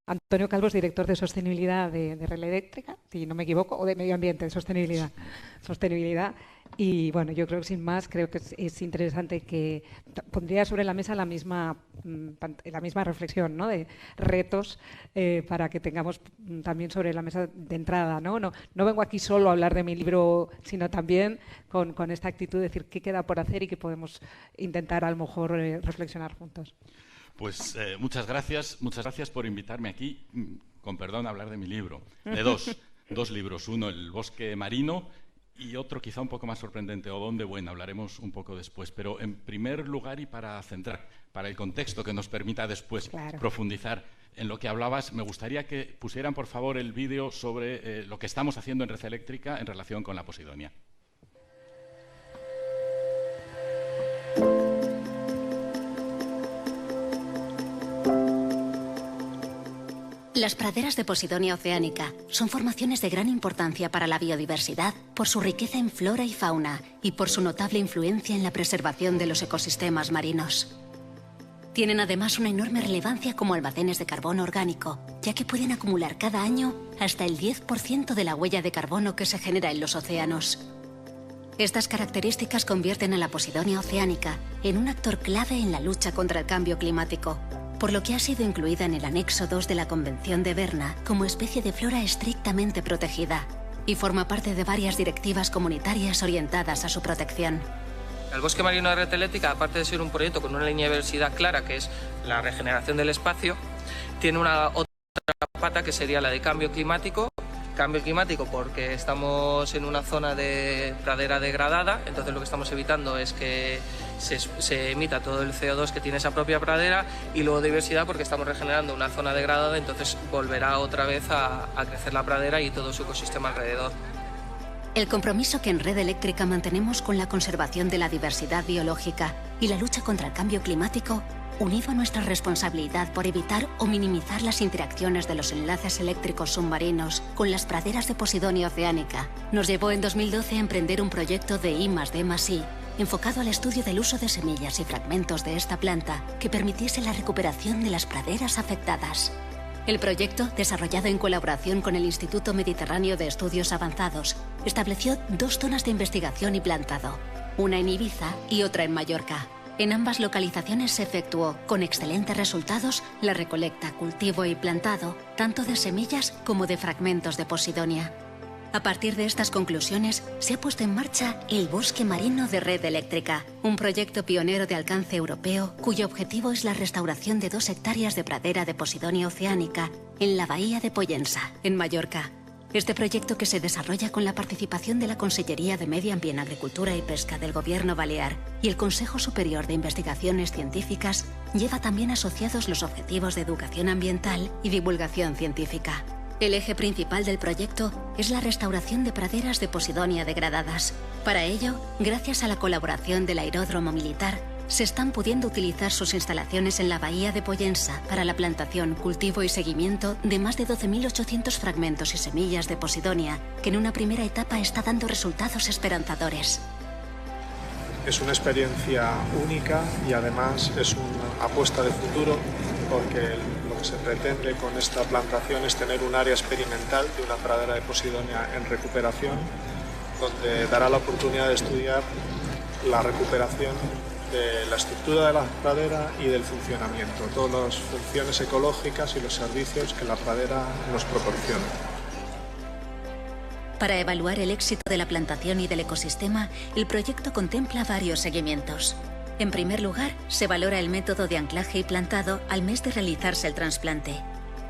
Antonio Calvo es director de sostenibilidad de Red Eléctrica, si no me equivoco, o de medio ambiente, de sostenibilidad. Y bueno, yo creo que sin más, creo que es interesante que pondría sobre la mesa la misma reflexión, ¿no? De retos para que tengamos también sobre la mesa de entrada, ¿no? No vengo aquí solo a hablar de mi libro, sino también con esta actitud de decir qué queda por hacer y que podemos intentar a lo mejor reflexionar juntos. Pues muchas gracias por invitarme aquí, con perdón, a hablar de mi libro. De dos libros, uno El bosque marino y otro quizá un poco más sorprendente, Odón de Buena, hablaremos un poco después. Pero en primer lugar, y para centrar, para el contexto que nos permita después profundizar en lo que hablabas, me gustaría que pusieran por favor el vídeo sobre lo que estamos haciendo en Red Eléctrica en relación con la Posidonia. Las praderas de Posidonia oceanica son formaciones de gran importancia para la biodiversidad por su riqueza en flora y fauna y por su notable influencia en la preservación de los ecosistemas marinos. Tienen además una enorme relevancia como almacenes de carbono orgánico, ya que pueden acumular cada año hasta el 10% de la huella de carbono que se genera en los océanos. Estas características convierten a la Posidonia oceanica en un actor clave en la lucha contra el cambio climático, por lo que ha sido incluida en el anexo 2 de la Convención de Berna como especie de flora estrictamente protegida y forma parte de varias directivas comunitarias orientadas a su protección. El bosque marino de Red Eléctrica, aparte de ser un proyecto con una línea de diversidad clara, que es la regeneración del espacio, tiene una otra pata que sería la de cambio climático. Cambio climático porque estamos en una zona de pradera degradada, entonces lo que estamos evitando es que se emita todo el CO2 que tiene esa propia pradera, y luego diversidad porque estamos regenerando una zona degradada, entonces volverá otra vez a crecer la pradera y todo su ecosistema alrededor. El compromiso que en Red Eléctrica mantenemos con la conservación de la diversidad biológica y la lucha contra el cambio climático, unido a nuestra responsabilidad por evitar o minimizar las interacciones de los enlaces eléctricos submarinos con las praderas de Posidonia oceanica, nos llevó en 2012 a emprender un proyecto de I+D+I enfocado al estudio del uso de semillas y fragmentos de esta planta que permitiese la recuperación de las praderas afectadas. El proyecto, desarrollado en colaboración con el Instituto Mediterráneo de Estudios Avanzados, estableció 2 zonas de investigación y plantado, una en Ibiza y otra en Mallorca. En ambas localizaciones se efectuó, con excelentes resultados, la recolecta, cultivo y plantado, tanto de semillas como de fragmentos de Posidonia. A partir de estas conclusiones, se ha puesto en marcha el Bosque Marino de Red Eléctrica, un proyecto pionero de alcance europeo cuyo objetivo es la restauración de 2 hectáreas de pradera de Posidonia oceanica en la bahía de Pollensa, en Mallorca. Este proyecto, que se desarrolla con la participación de la Consellería de Medio Ambiente, Agricultura y Pesca del Gobierno Balear y el Consejo Superior de Investigaciones Científicas, lleva también asociados los objetivos de educación ambiental y divulgación científica. El eje principal del proyecto es la restauración de praderas de Posidonia degradadas. Para ello, gracias a la colaboración del Aeródromo Militar, se están pudiendo utilizar sus instalaciones en la bahía de Pollensa para la plantación, cultivo y seguimiento de más de 12.800 fragmentos y semillas de Posidonia, que en una primera etapa está dando resultados esperanzadores. Es una experiencia única y además es una apuesta de futuro, porque lo que se pretende con esta plantación es tener un área experimental de una pradera de Posidonia en recuperación, donde dará la oportunidad de estudiar la recuperación de la estructura de la pradera y del funcionamiento, todas las funciones ecológicas y los servicios que la pradera nos proporciona. Para evaluar el éxito de la plantación y del ecosistema, el proyecto contempla varios seguimientos. En primer lugar, se valora el método de anclaje y plantado al mes de realizarse el trasplante.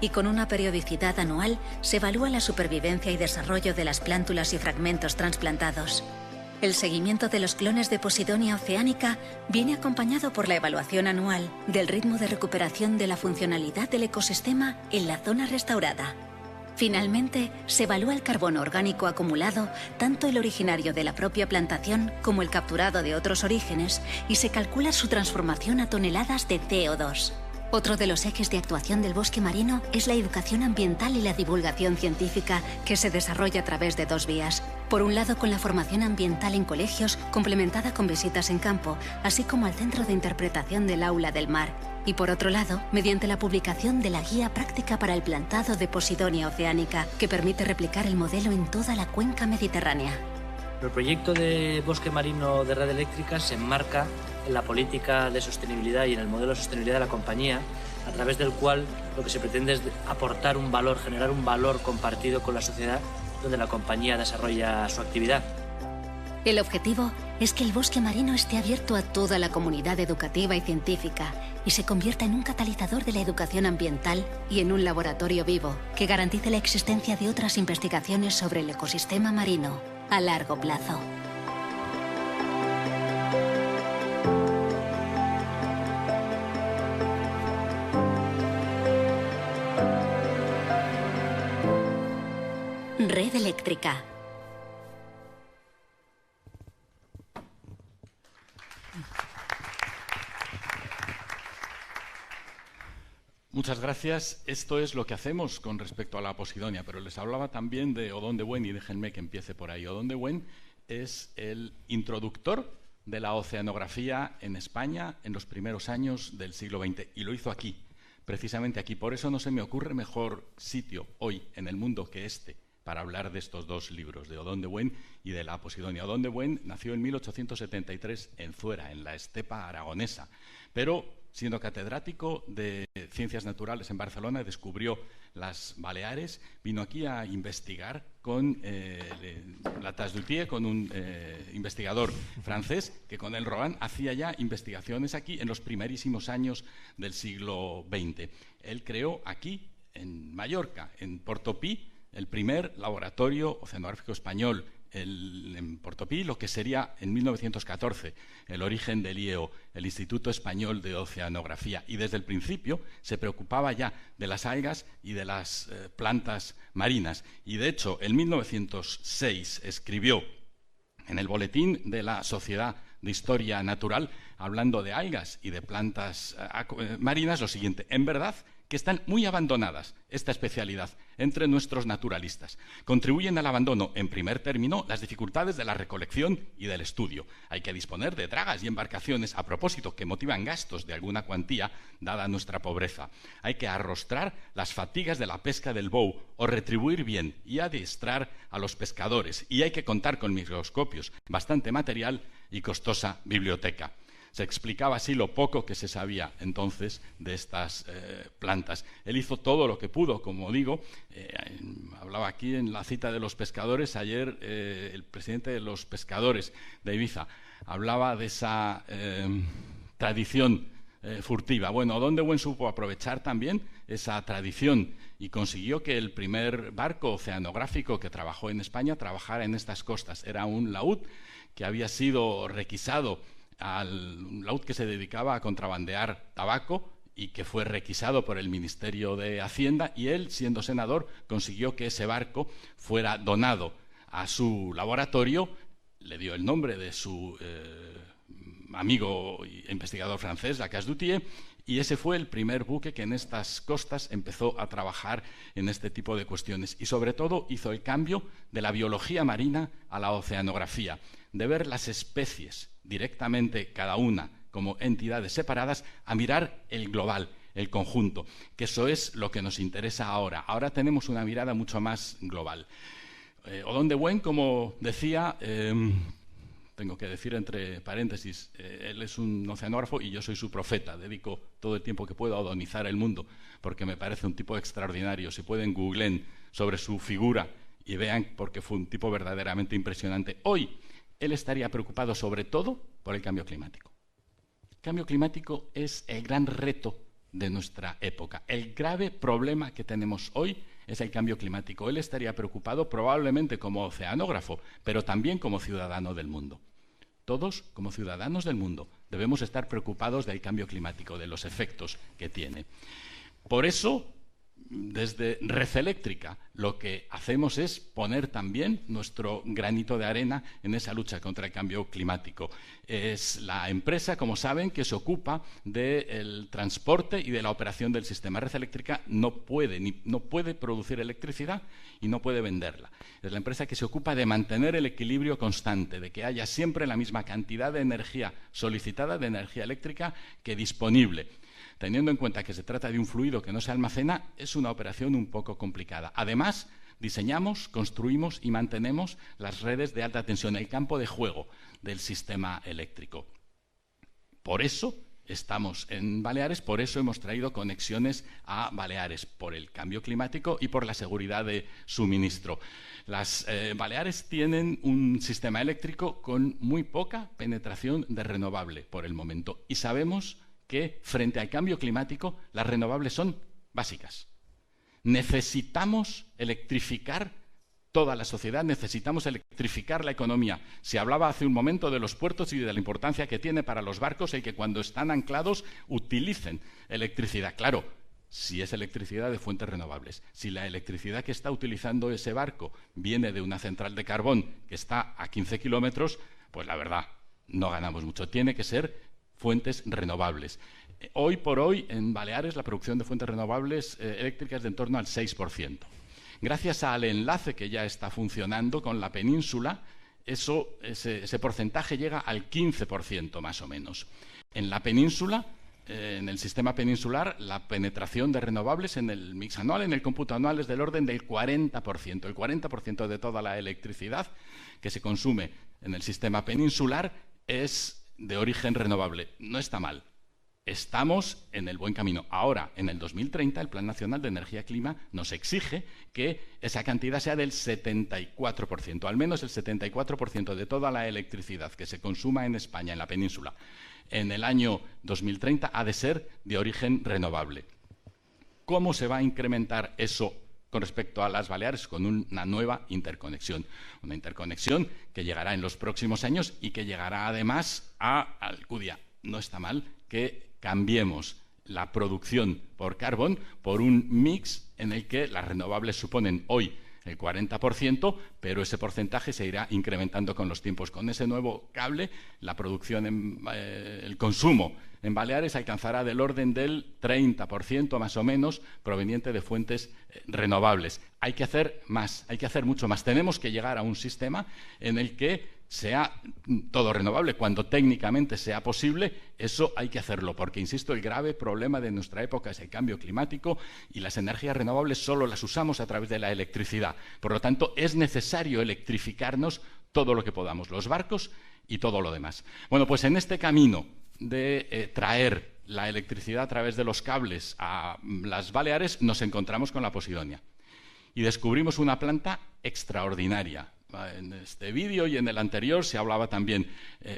Y con una periodicidad anual, se evalúa la supervivencia y desarrollo de las plántulas y fragmentos trasplantados. El seguimiento de los clones de Posidonia oceanica viene acompañado por la evaluación anual del ritmo de recuperación de la funcionalidad del ecosistema en la zona restaurada. Finalmente, se evalúa el carbono orgánico acumulado, tanto el originario de la propia plantación como el capturado de otros orígenes, y se calcula su transformación a toneladas de CO2. Otro de los ejes de actuación del bosque marino es la educación ambiental y la divulgación científica, que se desarrolla a través de dos vías. Por un lado, con la formación ambiental en colegios, complementada con visitas en campo, así como al Centro de Interpretación del Aula del Mar. Y por otro lado, mediante la publicación de la Guía Práctica para el Plantado de Posidonia oceanica, que permite replicar el modelo en toda la cuenca mediterránea. El proyecto de bosque marino de Red Eléctrica se enmarca en la política de sostenibilidad y en el modelo de sostenibilidad de la compañía, a través del cual lo que se pretende es aportar un valor, generar un valor compartido con la sociedad donde la compañía desarrolla su actividad. El objetivo es que el bosque marino esté abierto a toda la comunidad educativa y científica y se convierta en un catalizador de la educación ambiental y en un laboratorio vivo que garantice la existencia de otras investigaciones sobre el ecosistema marino a largo plazo. Red Eléctrica. Muchas gracias. Esto es lo que hacemos con respecto a la Posidonia, pero les hablaba también de Odón de Buen y déjenme que empiece por ahí. Odón de Buen es el introductor de la oceanografía en España en los primeros años del siglo XX y lo hizo aquí, precisamente aquí. Por eso no se me ocurre mejor sitio hoy en el mundo que este para hablar de estos dos libros, de Odón de Buen y de la Posidonia. Odón de Buen nació en 1873 en Zuera, en la estepa aragonesa, pero siendo catedrático de Ciencias Naturales en Barcelona, descubrió las Baleares, vino aquí a investigar con la Tache d'Utier, con un investigador francés que con el Rohan hacía ya investigaciones aquí en los primerísimos años del siglo XX. Él creó aquí, en Mallorca, en Portopí, el primer laboratorio oceanográfico español, en Portopí, lo que sería en 1914 el origen del IEO, el Instituto Español de Oceanografía, y desde el principio se preocupaba ya de las algas y de las plantas marinas. Y de hecho, en 1906 escribió en el Boletín de la Sociedad de Historia Natural, hablando de algas y de plantas marinas, lo siguiente: en verdad que están muy abandonadas esta especialidad entre nuestros naturalistas. Contribuyen al abandono, en primer término, las dificultades de la recolección y del estudio. Hay que disponer de dragas y embarcaciones, a propósito, que motivan gastos de alguna cuantía, dada nuestra pobreza. Hay que arrostrar las fatigas de la pesca del bou, o retribuir bien y adiestrar a los pescadores. Y hay que contar con microscopios, bastante material y costosa biblioteca. Se explicaba así lo poco que se sabía entonces de estas plantas. Él hizo todo lo que pudo, como digo. Hablaba aquí en la cita de los pescadores. Ayer el presidente de los pescadores de Ibiza hablaba de esa tradición furtiva. Bueno, Odón de Buen supo aprovechar también esa tradición y consiguió que el primer barco oceanográfico que trabajó en España trabajara en estas costas. Era un laúd que había sido requisado, un laúd que se dedicaba a contrabandear tabaco y que fue requisado por el Ministerio de Hacienda, y él, siendo senador, consiguió que ese barco fuera donado a su laboratorio. Le dio el nombre de su amigo e investigador francés, la Tache d'Utier, y ese fue el primer buque que en estas costas empezó a trabajar en este tipo de cuestiones. Y sobre todo hizo el cambio de la biología marina a la oceanografía, de ver las especies directamente cada una como entidades separadas, a mirar el global, el conjunto, que eso es lo que nos interesa ahora. Ahora tenemos una mirada mucho más global. Odón de Buen, como decía, tengo que decir entre paréntesis, él es un oceanógrafo y yo soy su profeta. Dedico todo el tiempo que puedo a odonizar el mundo, porque me parece un tipo extraordinario. Si pueden, googleen sobre su figura y vean, porque fue un tipo verdaderamente impresionante. Hoy él estaría preocupado sobre todo por el cambio climático. El cambio climático es el gran reto de nuestra época. El grave problema que tenemos hoy es el cambio climático. Él estaría preocupado probablemente como oceanógrafo, pero también como ciudadano del mundo. Todos, como ciudadanos del mundo, debemos estar preocupados del cambio climático, de los efectos que tiene. Por eso, desde Red Eléctrica, lo que hacemos es poner también nuestro granito de arena en esa lucha contra el cambio climático. Es la empresa, como saben, que se ocupa del transporte y de la operación del sistema. Red Eléctrica no puede producir electricidad y no puede venderla. Es la empresa que se ocupa de mantener el equilibrio constante, de que haya siempre la misma cantidad de energía solicitada, de energía eléctrica, que disponible. Teniendo en cuenta que se trata de un fluido que no se almacena, es una operación un poco complicada. Además, diseñamos, construimos y mantenemos las redes de alta tensión, el campo de juego del sistema eléctrico. Por eso estamos en Baleares, por eso hemos traído conexiones a Baleares, por el cambio climático y por la seguridad de suministro. Las Baleares tienen un sistema eléctrico con muy poca penetración de renovable por el momento y sabemos que frente al cambio climático las renovables son básicas. Necesitamos electrificar toda la sociedad, necesitamos electrificar la economía. Se hablaba hace un momento de los puertos y de la importancia que tiene para los barcos el que cuando están anclados utilicen electricidad. Claro, si es electricidad de fuentes renovables. Si la electricidad que está utilizando ese barco viene de una central de carbón que está a 15 kilómetros, pues la verdad, no ganamos mucho. Tiene que ser fuentes renovables. Hoy por hoy, en Baleares, la producción de fuentes renovables eléctricas es de en torno al 6%. Gracias al enlace que ya está funcionando con la península, ese porcentaje llega al 15% más o menos. En la península, en el sistema peninsular, la penetración de renovables en el mix anual, en el cómputo anual, es del orden del 40%. El 40% de toda la electricidad que se consume en el sistema peninsular es de origen renovable. No está mal. Estamos en el buen camino. Ahora, en el 2030, el Plan Nacional de Energía y Clima nos exige que esa cantidad sea del 74%. Al menos el 74% de toda la electricidad que se consuma en España, en la península, en el año 2030, ha de ser de origen renovable. ¿Cómo se va a incrementar eso con respecto a las Baleares? Con una nueva interconexión. Una interconexión que llegará en los próximos años y que llegará además a Alcudia. No está mal que cambiemos la producción por carbón por un mix en el que las renovables suponen hoy el 40%, pero ese porcentaje se irá incrementando con los tiempos. Con ese nuevo cable, la producción, el consumo en Baleares alcanzará del orden del 30% más o menos proveniente de fuentes renovables. Hay que hacer más, hay que hacer mucho más. Tenemos que llegar a un sistema en el que sea todo renovable. Cuando técnicamente sea posible, eso hay que hacerlo, porque, insisto, el grave problema de nuestra época es el cambio climático y las energías renovables solo las usamos a través de la electricidad. Por lo tanto, es necesario electrificarnos todo lo que podamos, los barcos y todo lo demás. Bueno, pues en este camino de traer la electricidad a través de los cables a las Baleares, nos encontramos con la Posidonia y descubrimos una planta extraordinaria. En este vídeo y en el anterior se hablaba también,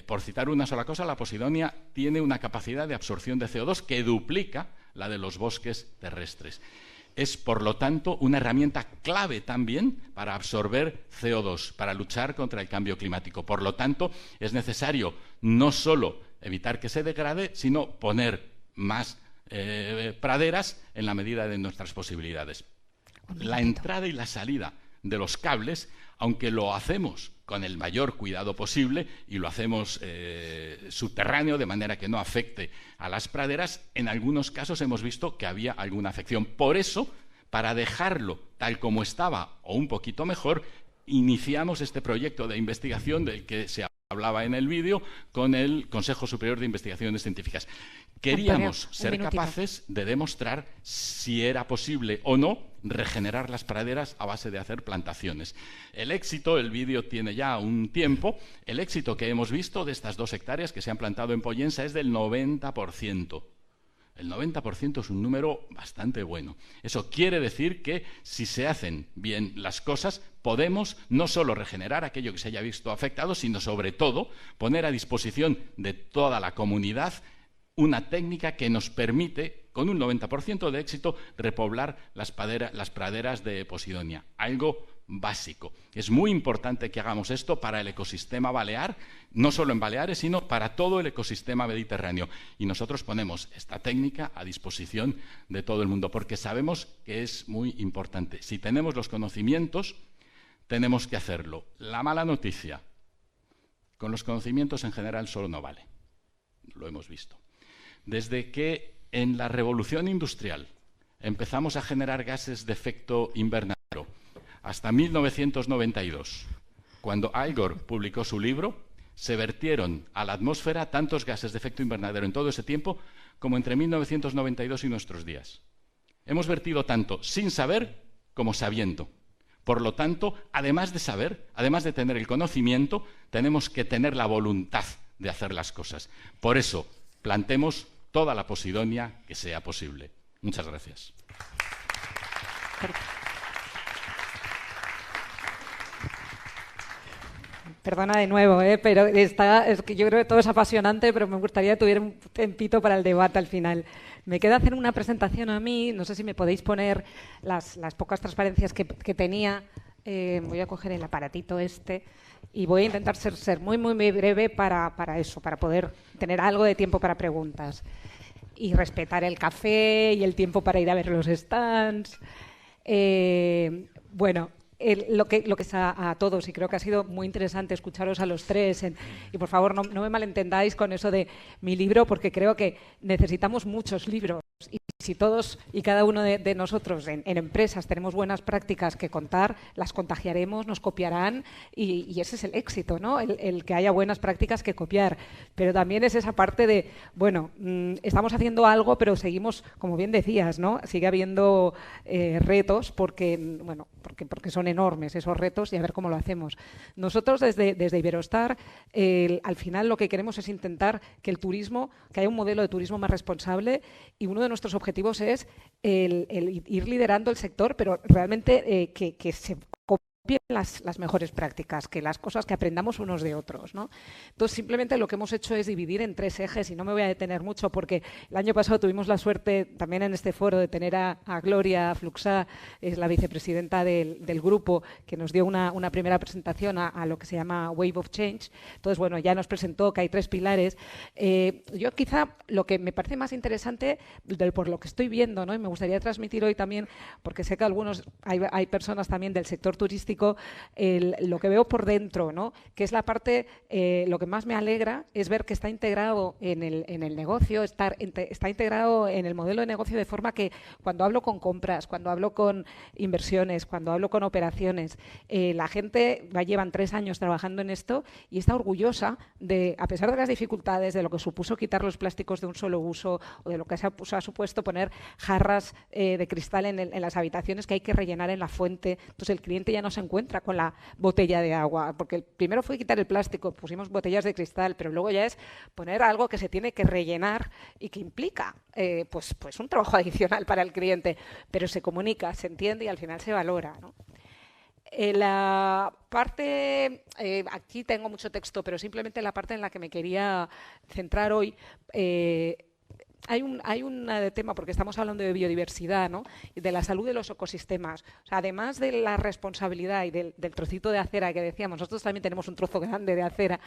por citar una sola cosa, la Posidonia tiene una capacidad de absorción de CO2 que duplica la de los bosques terrestres. Es, por lo tanto, una herramienta clave también para absorber CO2, para luchar contra el cambio climático. Por lo tanto, es necesario no solo evitar que se degrade, sino poner más praderas en la medida de nuestras posibilidades. La entrada y la salida de los cables, aunque lo hacemos con el mayor cuidado posible y lo hacemos subterráneo de manera que no afecte a las praderas, en algunos casos hemos visto que había alguna afección. Por eso, para dejarlo tal como estaba o un poquito mejor, iniciamos este proyecto de investigación del que se hablaba en el vídeo con el Consejo Superior de Investigaciones Científicas. Queríamos ser capaces de demostrar si era posible o no regenerar las praderas a base de hacer plantaciones. El éxito, el vídeo tiene ya un tiempo, el éxito que hemos visto de estas 2 hectáreas que se han plantado en Pollensa es del 90%. El 90% es un número bastante bueno. Eso quiere decir que si se hacen bien las cosas, podemos no solo regenerar aquello que se haya visto afectado, sino sobre todo poner a disposición de toda la comunidad una técnica que nos permite con un 90% de éxito, repoblar las praderas de Posidonia. Algo básico. Es muy importante que hagamos esto para el ecosistema balear, no solo en Baleares, sino para todo el ecosistema mediterráneo. Y nosotros ponemos esta técnica a disposición de todo el mundo, porque sabemos que es muy importante. Si tenemos los conocimientos, tenemos que hacerlo. La mala noticia, con los conocimientos en general solo no vale. Lo hemos visto. Desde que en la revolución industrial empezamos a generar gases de efecto invernadero hasta 1992, cuando Al Gore publicó su libro, se vertieron a la atmósfera tantos gases de efecto invernadero en todo ese tiempo como entre 1992 y nuestros días. Hemos vertido tanto sin saber como sabiendo. Por lo tanto, además de saber, además de tener el conocimiento, tenemos que tener la voluntad de hacer las cosas. Por eso, plantemos toda la Posidonia que sea posible. Muchas gracias. Perdona de nuevo, pero es que yo creo que todo es apasionante, pero me gustaría que tuviera un tempito para el debate al final. Me queda hacer una presentación a mí, no sé si me podéis poner las pocas transparencias que tenía. Voy a coger el aparatito y voy a intentar ser muy breve para eso, para poder tener algo de tiempo para preguntas. Y respetar el café y el tiempo para ir a ver los stands. Bueno, lo que es a todos, y creo que ha sido muy interesante escucharos a los tres, y por favor no me malentendáis con eso de mi libro, porque creo que necesitamos muchos libros, y si todos y cada uno de nosotros en empresas tenemos buenas prácticas que contar, las contagiaremos, nos copiarán, y ese es el éxito, ¿no? El que haya buenas prácticas que copiar, pero también es esa parte de, bueno, estamos haciendo algo, pero seguimos, como bien decías, ¿no? Sigue habiendo retos porque son enormes esos retos, y a ver cómo lo hacemos. Nosotros desde Iberostar, al final lo que queremos es intentar que haya un modelo de turismo más responsable, y uno de nuestros objetivos es el ir liderando el sector, pero realmente que se copien las mejores prácticas, que las cosas que aprendamos unos de otros, ¿no? Entonces, simplemente lo que hemos hecho es dividir en 3 ejes, y no me voy a detener mucho porque el año pasado tuvimos la suerte también en este foro de tener a Gloria Fluxá, es la vicepresidenta del grupo, que nos dio una primera presentación a lo que se llama Wave of Change. Entonces, bueno, ya nos presentó que hay 3 pilares. Yo quizá lo que me parece más interesante, por lo que estoy viendo, ¿no? Y me gustaría transmitir hoy también, porque sé que hay personas también del sector turístico, lo que veo por dentro, ¿no? Que es la parte, lo que más me alegra es ver que está integrado en el negocio, está integrado en el modelo de negocio, de forma que cuando hablo con compras, cuando hablo con inversiones, cuando hablo con operaciones, la gente llevan 3 años trabajando en esto y está orgullosa de, a pesar de las dificultades, de lo que supuso quitar los plásticos de un solo uso, o de lo que ha supuesto poner jarras de cristal en las habitaciones que hay que rellenar en la fuente. Entonces el cliente ya no se encuentra con la botella de agua, porque primero fue quitar el plástico, pusimos botellas de cristal, pero luego ya es poner algo que se tiene que rellenar y que implica pues un trabajo adicional para el cliente, pero se comunica, se entiende y al final se valora, ¿no? La parte, aquí tengo mucho texto, pero simplemente la parte en la que me quería centrar hoy, hay un tema, porque estamos hablando de biodiversidad, ¿no? Y de la salud de los ecosistemas. O sea, además de la responsabilidad y del trocito de acera que decíamos, nosotros también tenemos un trozo grande de acera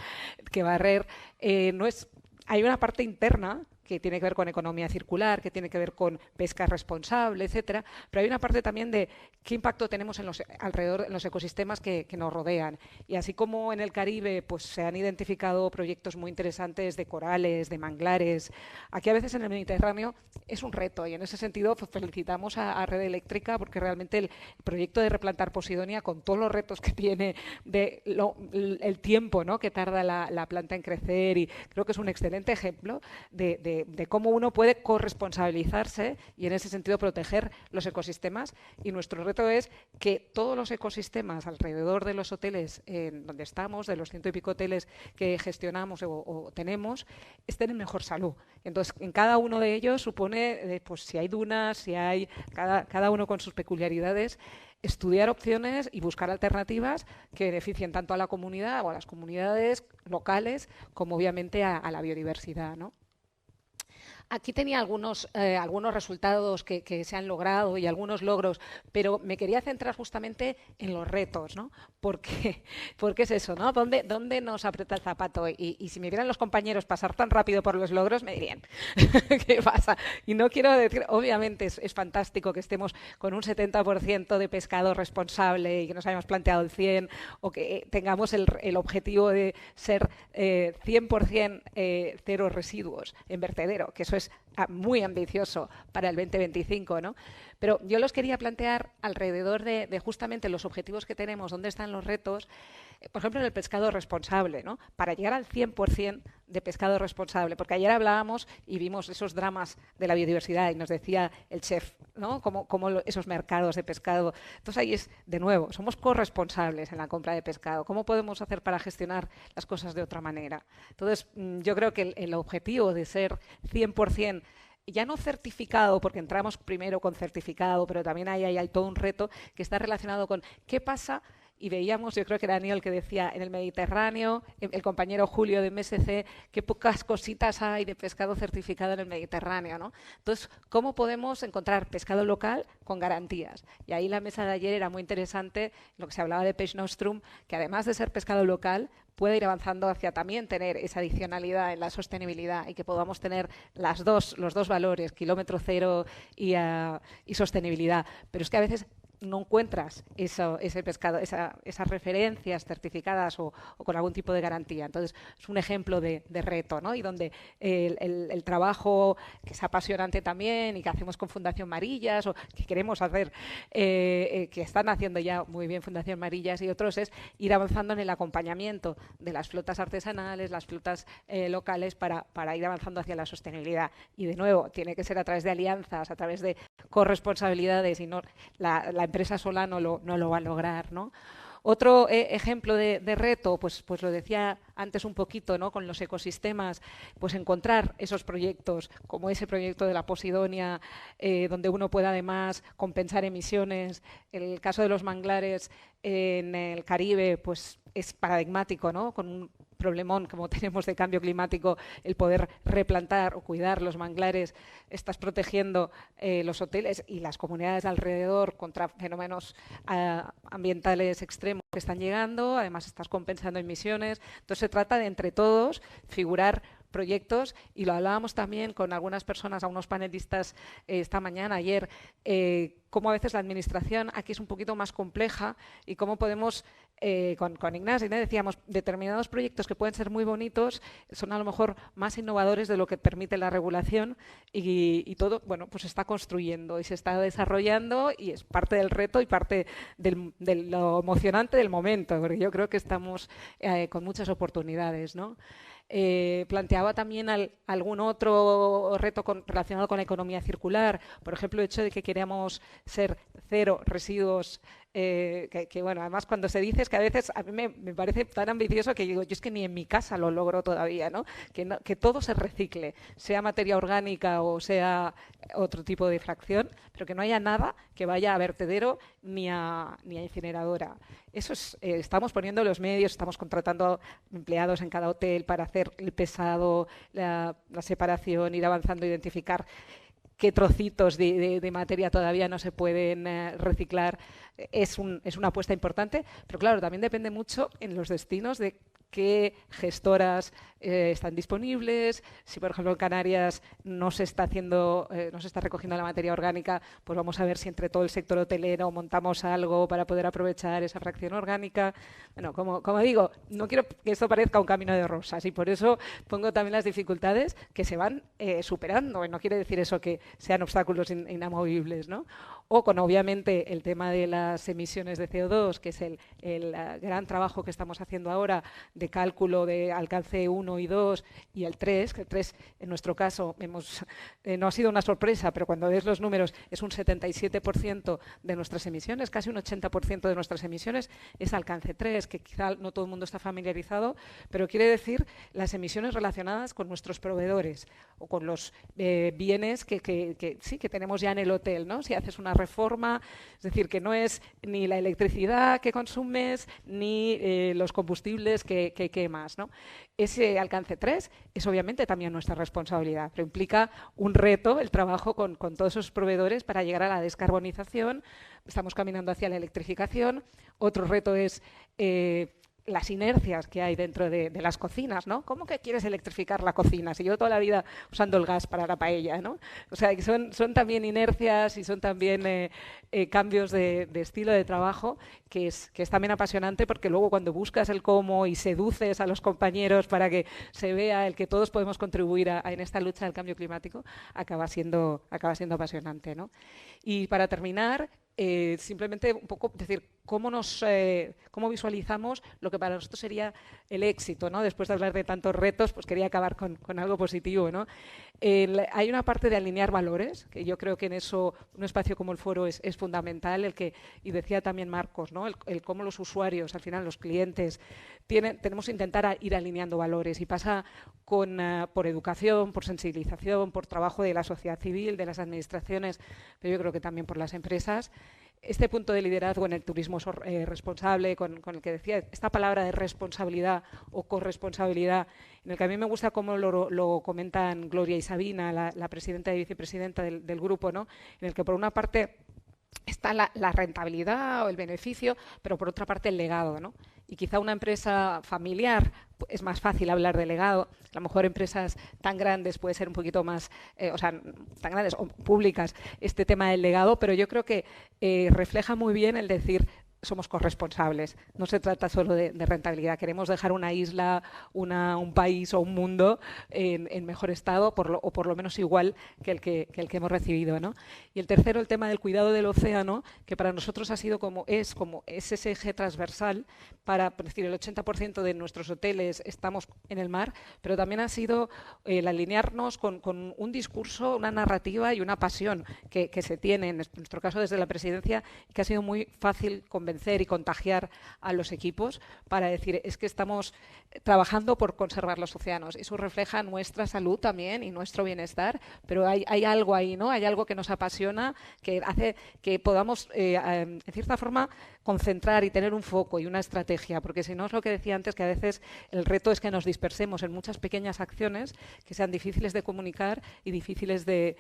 que barrer. Hay una parte interna que tiene que ver con economía circular, que tiene que ver con pesca responsable, etcétera, pero hay una parte también de qué impacto tenemos alrededor de los ecosistemas que nos rodean. Y así como en el Caribe pues se han identificado proyectos muy interesantes de corales, de manglares, aquí a veces en el Mediterráneo es un reto, y en ese sentido pues, felicitamos a Red Eléctrica, porque realmente el proyecto de replantar Posidonia, con todos los retos que tiene, el tiempo, ¿no? que tarda la planta en crecer, y creo que es un excelente ejemplo de cómo uno puede corresponsabilizarse y en ese sentido proteger los ecosistemas. Y nuestro reto es que todos los ecosistemas alrededor de los hoteles en donde estamos, de los 100 y pico hoteles que gestionamos o tenemos, estén en mejor salud. Entonces, en cada uno de ellos supone, pues si hay dunas, si hay cada uno con sus peculiaridades, estudiar opciones y buscar alternativas que beneficien tanto a la comunidad o a las comunidades locales como obviamente a la biodiversidad, ¿no? Aquí tenía algunos resultados que se han logrado y algunos logros, pero me quería centrar justamente en los retos, ¿no? Porque es eso, ¿no? ¿Dónde nos aprieta el zapato? Y si me vieran los compañeros pasar tan rápido por los logros, me dirían, ¿qué pasa? Y no quiero decir, obviamente es fantástico que estemos con un 70% de pescado responsable y que nos hayamos planteado el 100%, o que tengamos el objetivo de ser 100% cero residuos en vertedero, que eso es muy ambicioso para el 2025, ¿no? Pero yo los quería plantear alrededor de justamente los objetivos que tenemos, dónde están los retos, por ejemplo, en el pescado responsable, ¿no? Para llegar al 100% de pescado responsable, porque ayer hablábamos y vimos esos dramas de la biodiversidad y nos decía el chef, ¿no? Cómo esos mercados de pescado. Entonces ahí es, de nuevo, somos corresponsables en la compra de pescado. ¿Cómo podemos hacer para gestionar las cosas de otra manera? Entonces, yo creo que el objetivo de ser 100%, ya no certificado, porque entramos primero con certificado, pero también ahí hay todo un reto que está relacionado con qué pasa. Y veíamos, yo creo que era Daniel que decía, en el Mediterráneo, el compañero Julio de MSC, qué pocas cositas hay de pescado certificado en el Mediterráneo, ¿no? Entonces, ¿cómo podemos encontrar pescado local con garantías? Y ahí la mesa de ayer era muy interesante, lo que se hablaba de Peix Nostrum, que además de ser pescado local, puede ir avanzando hacia también tener esa adicionalidad en la sostenibilidad y que podamos tener los dos valores, kilómetro cero y sostenibilidad. Pero es que a veces no encuentras ese pescado, esas referencias certificadas o con algún tipo de garantía. Entonces, es un ejemplo de reto, ¿no? Y donde el trabajo, que es apasionante también y que hacemos con Fundación Marillas o que queremos hacer, que están haciendo ya muy bien Fundación Marillas y otros, es ir avanzando en el acompañamiento de las flotas artesanales, las flotas locales para ir avanzando hacia la sostenibilidad. Y, de nuevo, tiene que ser a través de alianzas, a través de corresponsabilidades y no la empresa sola no lo va a lograr, ¿no? Otro ejemplo de reto, pues lo decía antes un poquito, ¿no? Con los ecosistemas, pues encontrar esos proyectos, como ese proyecto de la Posidonia, donde uno pueda además compensar emisiones. El caso de los manglares en el Caribe, pues es paradigmático, ¿no? Con un problemón como tenemos de cambio climático, el poder replantar o cuidar los manglares, estás protegiendo los hoteles y las comunidades alrededor contra fenómenos ambientales extremos que están llegando, además estás compensando emisiones. Entonces se trata de, entre todos, figurar proyectos, y lo hablábamos también con algunas personas, a unos panelistas esta mañana, ayer, cómo a veces la administración aquí es un poquito más compleja y cómo podemos, con Ignacio, decíamos, determinados proyectos que pueden ser muy bonitos son a lo mejor más innovadores de lo que permite la regulación y todo, bueno, pues se está construyendo y se está desarrollando y es parte del reto y parte de lo emocionante del momento, porque yo creo que estamos con muchas oportunidades, ¿no? Planteaba también algún otro reto relacionado con la economía circular, por ejemplo, el hecho de que queremos ser cero residuos, que bueno, además cuando se dice es que a veces a mí me parece tan ambicioso que digo, yo es que ni en mi casa lo logro todavía, ¿no? Que todo se recicle, sea materia orgánica o sea otro tipo de fracción, pero que no haya nada que vaya a vertedero ni a incineradora. Eso es, estamos poniendo los medios, estamos contratando empleados en cada hotel para hacer el pesado, la separación, ir avanzando, identificar qué trocitos de materia todavía no se pueden reciclar. Es una apuesta importante, pero claro, también depende mucho en los destinos de qué gestoras están disponibles. Si, por ejemplo, en Canarias no se está recogiendo la materia orgánica, pues vamos a ver si entre todo el sector hotelero montamos algo para poder aprovechar esa fracción orgánica. Bueno, como digo, no quiero que esto parezca un camino de rosas y por eso pongo también las dificultades que se van superando. No quiere decir eso que sean obstáculos inamovibles, ¿no? O con, obviamente, el tema de las emisiones de CO2, que es el gran trabajo que estamos haciendo ahora de cálculo de alcance 1 y 2 y el 3, que el 3 en nuestro caso no ha sido una sorpresa, pero cuando ves los números es un 77% de nuestras emisiones, casi un 80% de nuestras emisiones es alcance 3, que quizá no todo el mundo está familiarizado, pero quiere decir las emisiones relacionadas con nuestros proveedores o con los bienes que tenemos ya en el hotel, ¿no? Si haces una reforma, es decir, que no es ni la electricidad que consumes ni los combustibles que quemas, ¿no? Ese alcance 3 es obviamente también nuestra responsabilidad, pero implica un reto el trabajo con todos esos proveedores para llegar a la descarbonización. Estamos caminando hacia la electrificación. Otro reto es las inercias que hay dentro de las cocinas, ¿no? ¿Cómo que quieres electrificar la cocina? Si yo toda la vida usando el gas para la paella, ¿no? O sea, que son también inercias y son también cambios de estilo de trabajo que es también apasionante, porque luego cuando buscas el cómo y seduces a los compañeros para que se vea el que todos podemos contribuir en esta lucha del cambio climático, acaba siendo apasionante, ¿no? Y para terminar, simplemente un poco decir cómo visualizamos lo que para nosotros sería el éxito, ¿no? Después de hablar de tantos retos, pues quería acabar con algo positivo, ¿no? Hay una parte de alinear valores, que yo creo que en eso un espacio como el foro es fundamental, y decía también Marcos, ¿no? El cómo los usuarios, al final los clientes, tenemos que intentar ir alineando valores, y pasa por educación, por sensibilización, por trabajo de la sociedad civil, de las administraciones, pero yo creo que también por las empresas. Este punto de liderazgo en el turismo responsable, con el que decía, esta palabra de responsabilidad o corresponsabilidad, en el que a mí me gusta cómo lo comentan Gloria y Sabina, la presidenta y vicepresidenta del grupo, ¿no? En el que por una parte está la rentabilidad o el beneficio, pero por otra parte el legado, ¿no? Y quizá una empresa familiar es más fácil hablar de legado. A lo mejor empresas tan grandes puede ser un poquito más, tan grandes o públicas, este tema del legado, pero yo creo que refleja muy bien el decir somos corresponsables. No se trata solo de rentabilidad. Queremos dejar una isla, un país o un mundo en mejor estado, o por lo menos igual que el que hemos recibido, ¿no? Y el tercero, el tema del cuidado del océano, que para nosotros ha sido es ese eje transversal para, por decir, el 80% de nuestros hoteles estamos en el mar, pero también ha sido el alinearnos con un discurso, una narrativa y una pasión que se tiene, en nuestro caso desde la presidencia, que ha sido muy fácil convencer y contagiar a los equipos para decir, es que estamos trabajando por conservar los océanos. Eso refleja nuestra salud también y nuestro bienestar, pero hay algo ahí, ¿no? Hay algo que nos apasiona, que hace que podamos, en cierta forma, concentrar y tener un foco y una estrategia, porque si no es lo que decía antes, que a veces el reto es que nos dispersemos en muchas pequeñas acciones que sean difíciles de comunicar y difíciles de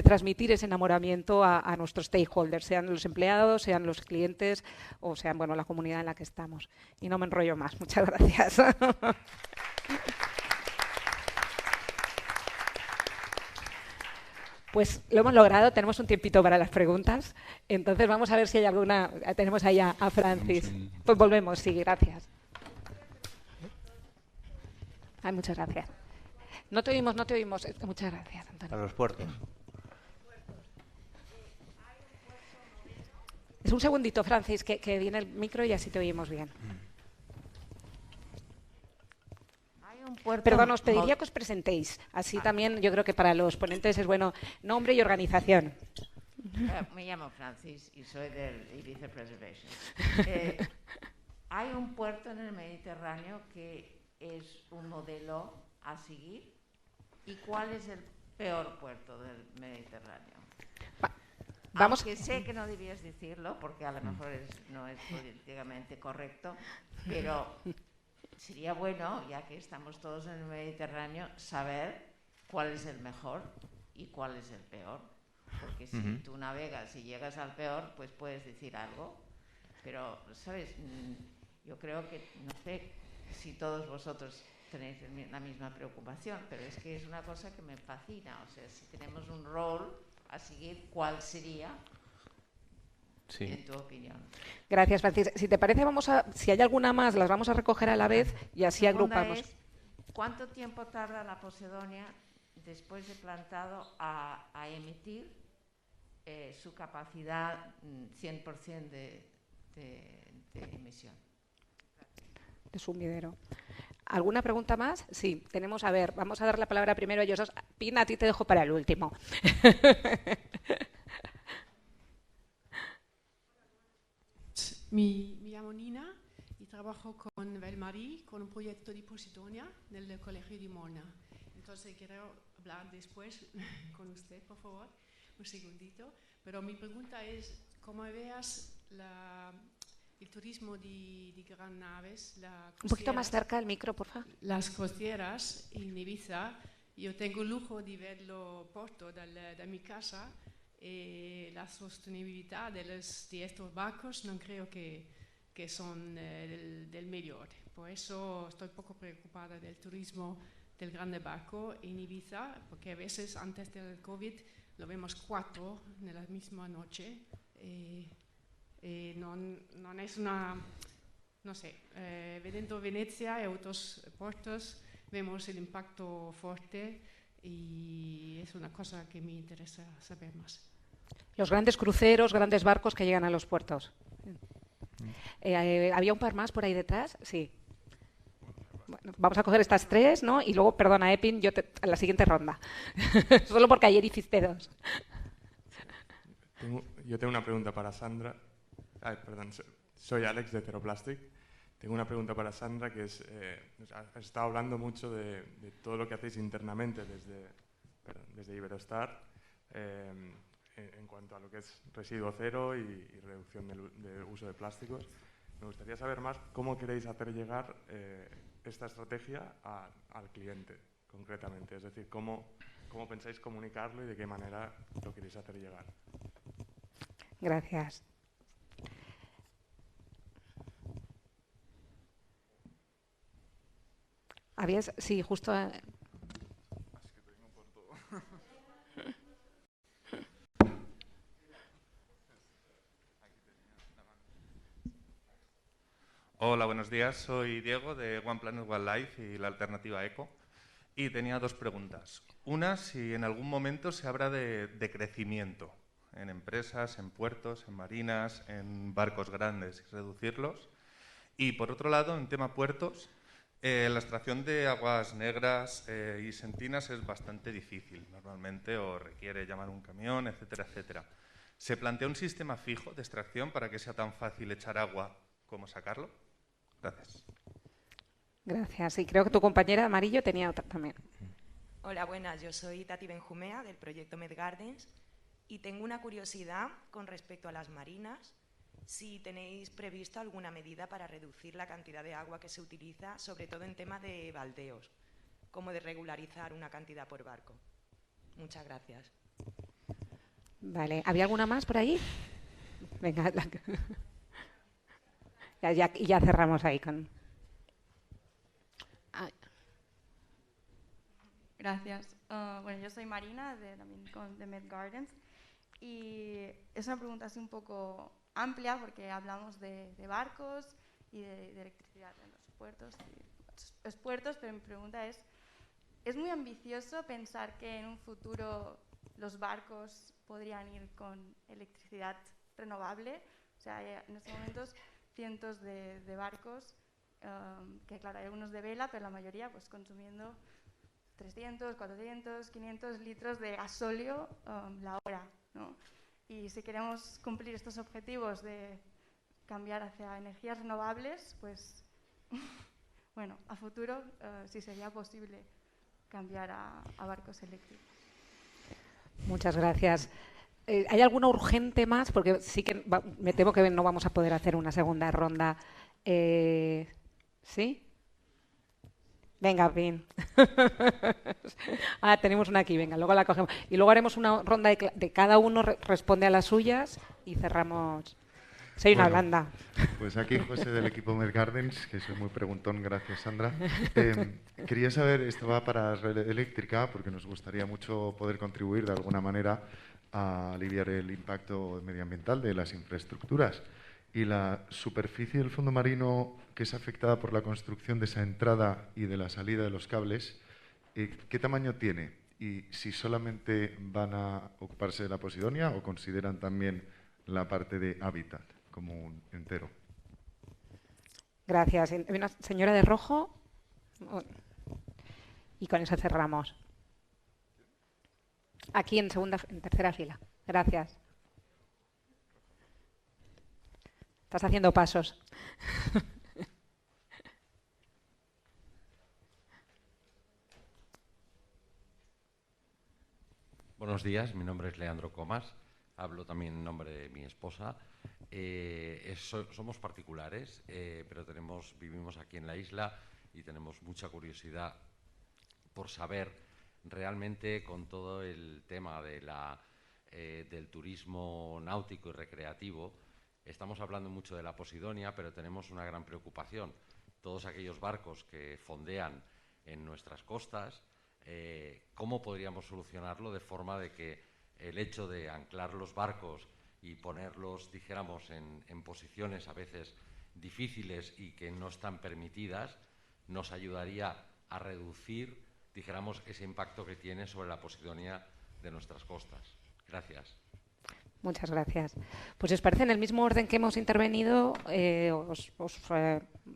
transmitir ese enamoramiento a nuestros stakeholders, sean los empleados, sean los clientes o sean, bueno, la comunidad en la que estamos. Y no me enrollo más. Muchas gracias. Pues lo hemos logrado, tenemos un tiempito para las preguntas, entonces vamos a ver si hay alguna. Tenemos ahí a Francis. Pues volvemos, sí, gracias. Ay, muchas gracias. No te oímos. Muchas gracias, Antonio. A los puertos. Es un segundito, Francis, que viene el micro y así te oímos bien. Perdón, os pediría que os presentéis. Así también yo creo que para los ponentes es bueno nombre y organización. Me llamo Francis y soy del Ibiza Preservation. Hay un puerto en el Mediterráneo que es un modelo a seguir. ¿Y cuál es el peor puerto del Mediterráneo? Aunque sé que no debías decirlo porque a lo mejor no es políticamente correcto, pero sería bueno, ya que estamos todos en el Mediterráneo, saber cuál es el mejor y cuál es el peor. Porque si tú navegas y llegas al peor, pues puedes decir algo. Pero, ¿sabes? Yo creo que, no sé si todos vosotros tenéis la misma preocupación, pero es que es una cosa que me fascina. O sea, si tenemos un rol a seguir, ¿cuál sería? Sí. En tu opinión. Gracias, Francis. Si te parece, si hay alguna más, las vamos a recoger a la vez y así agrupamos. ¿Cuánto tiempo tarda la Posidonia, después de plantado, a emitir su capacidad 100% de emisión? De sumidero. ¿Alguna pregunta más? Sí, tenemos, vamos a dar la palabra primero a ellos dos. Pina, a ti te dejo para el último. Me llamo Nina y trabajo con Belmarí, con un proyecto de Posidonia en el Colegio de Molna. Entonces quiero hablar después con usted, por favor. un segundito. Pero mi pregunta es, ¿cómo veas el turismo de gran naves? Un poquito más cerca del micro, por favor. Las costieras en Ibiza. Yo tengo el lujo de verlo Porto de mi casa. La sostenibilidad de estos barcos no creo que son del mejor. Por eso estoy un poco preocupada del turismo del grande barco en Ibiza, porque a veces antes del COVID lo vemos 4 en la misma noche. No es una, no sé, vedendo Venecia y otros puertos vemos el impacto fuerte y es una cosa que me interesa saber más. Los grandes cruceros, grandes barcos que llegan a los puertos. ¿Había un par más por ahí detrás? Sí. Bueno, vamos a coger estas 3, ¿no? Y luego, perdona, Epin, a la siguiente ronda. Solo porque ayer hiciste 2. Yo tengo una pregunta para Sandra. Perdón, soy Alex de Theroplastic. Tengo una pregunta para Sandra, que es, has estado hablando mucho de todo lo que hacéis internamente desde Iberostar, en cuanto a lo que es residuo cero y reducción del uso de plásticos. Me gustaría saber más cómo queréis hacer llegar esta estrategia al cliente, concretamente. Es decir, cómo pensáis comunicarlo y de qué manera lo queréis hacer llegar. Gracias. Sí, justo. Hola, buenos días. Soy Diego de One Planet Wildlife y la alternativa Eco. Y tenía 2 preguntas. Una, si en algún momento se habla de crecimiento en empresas, en puertos, en marinas, en barcos grandes y reducirlos. Y por otro lado, en tema puertos, la extracción de aguas negras y sentinas es bastante difícil normalmente, o requiere llamar un camión, etcétera, etcétera. ¿Se plantea un sistema fijo de extracción para que sea tan fácil echar agua como sacarlo? Gracias. Gracias. Y creo que tu compañera Amarillo tenía otra también. Hola, buenas. Yo soy Tati Benjumea del proyecto Med Gardens y tengo una curiosidad con respecto a las marinas. Si tenéis previsto alguna medida para reducir la cantidad de agua que se utiliza, sobre todo en tema de baldeos, como de regularizar una cantidad por barco. Muchas gracias. Vale, ¿había alguna más por ahí? Venga, ya cerramos ahí con... Gracias. Bueno, yo soy Marina, de Med Gardens, y es una pregunta así un poco amplia porque hablamos de barcos y de electricidad en los puertos, pero mi pregunta es muy ambicioso pensar que en un futuro los barcos podrían ir con electricidad renovable? O sea, hay en estos momentos cientos de barcos, que claro, hay algunos de vela, pero la mayoría pues consumiendo 300, 400, 500 litros de gasóleo la hora, ¿no? Y si queremos cumplir estos objetivos de cambiar hacia energías renovables, pues, bueno, a futuro sí sería posible cambiar a barcos eléctricos. Muchas gracias. ¿Hay alguna urgente más? Porque sí que me temo que no vamos a poder hacer una segunda ronda. ¿Sí? Venga, Pin. Tenemos una aquí, venga, luego la cogemos. Y luego haremos una ronda de cada uno responde a las suyas y cerramos. Soy una blanda. Pues aquí José del equipo Med Gardens, que soy muy preguntón, gracias Sandra. Quería saber, esto va para Red Eléctrica, porque nos gustaría mucho poder contribuir de alguna manera a aliviar el impacto medioambiental de las infraestructuras. Y la superficie del fondo marino que es afectada por la construcción de esa entrada y de la salida de los cables, ¿qué tamaño tiene? Y si solamente van a ocuparse de la Posidonia o consideran también la parte de hábitat como un entero. Gracias. Una señora de rojo y con eso cerramos. Aquí en tercera fila. Gracias. Estás haciendo pasos. Buenos días, mi nombre es Leandro Comas, hablo también en nombre de mi esposa. Somos particulares, pero vivimos aquí en la isla y tenemos mucha curiosidad por saber realmente, con todo el tema del turismo náutico y recreativo, estamos hablando mucho de la Posidonia, pero tenemos una gran preocupación. Todos aquellos barcos que fondean en nuestras costas, ¿cómo podríamos solucionarlo de forma de que el hecho de anclar los barcos y ponerlos, dijéramos, en posiciones a veces difíciles y que no están permitidas, nos ayudaría a reducir, dijéramos, ese impacto que tiene sobre la Posidonia de nuestras costas? Gracias. Muchas gracias. Pues si os parece, en el mismo orden que hemos intervenido, os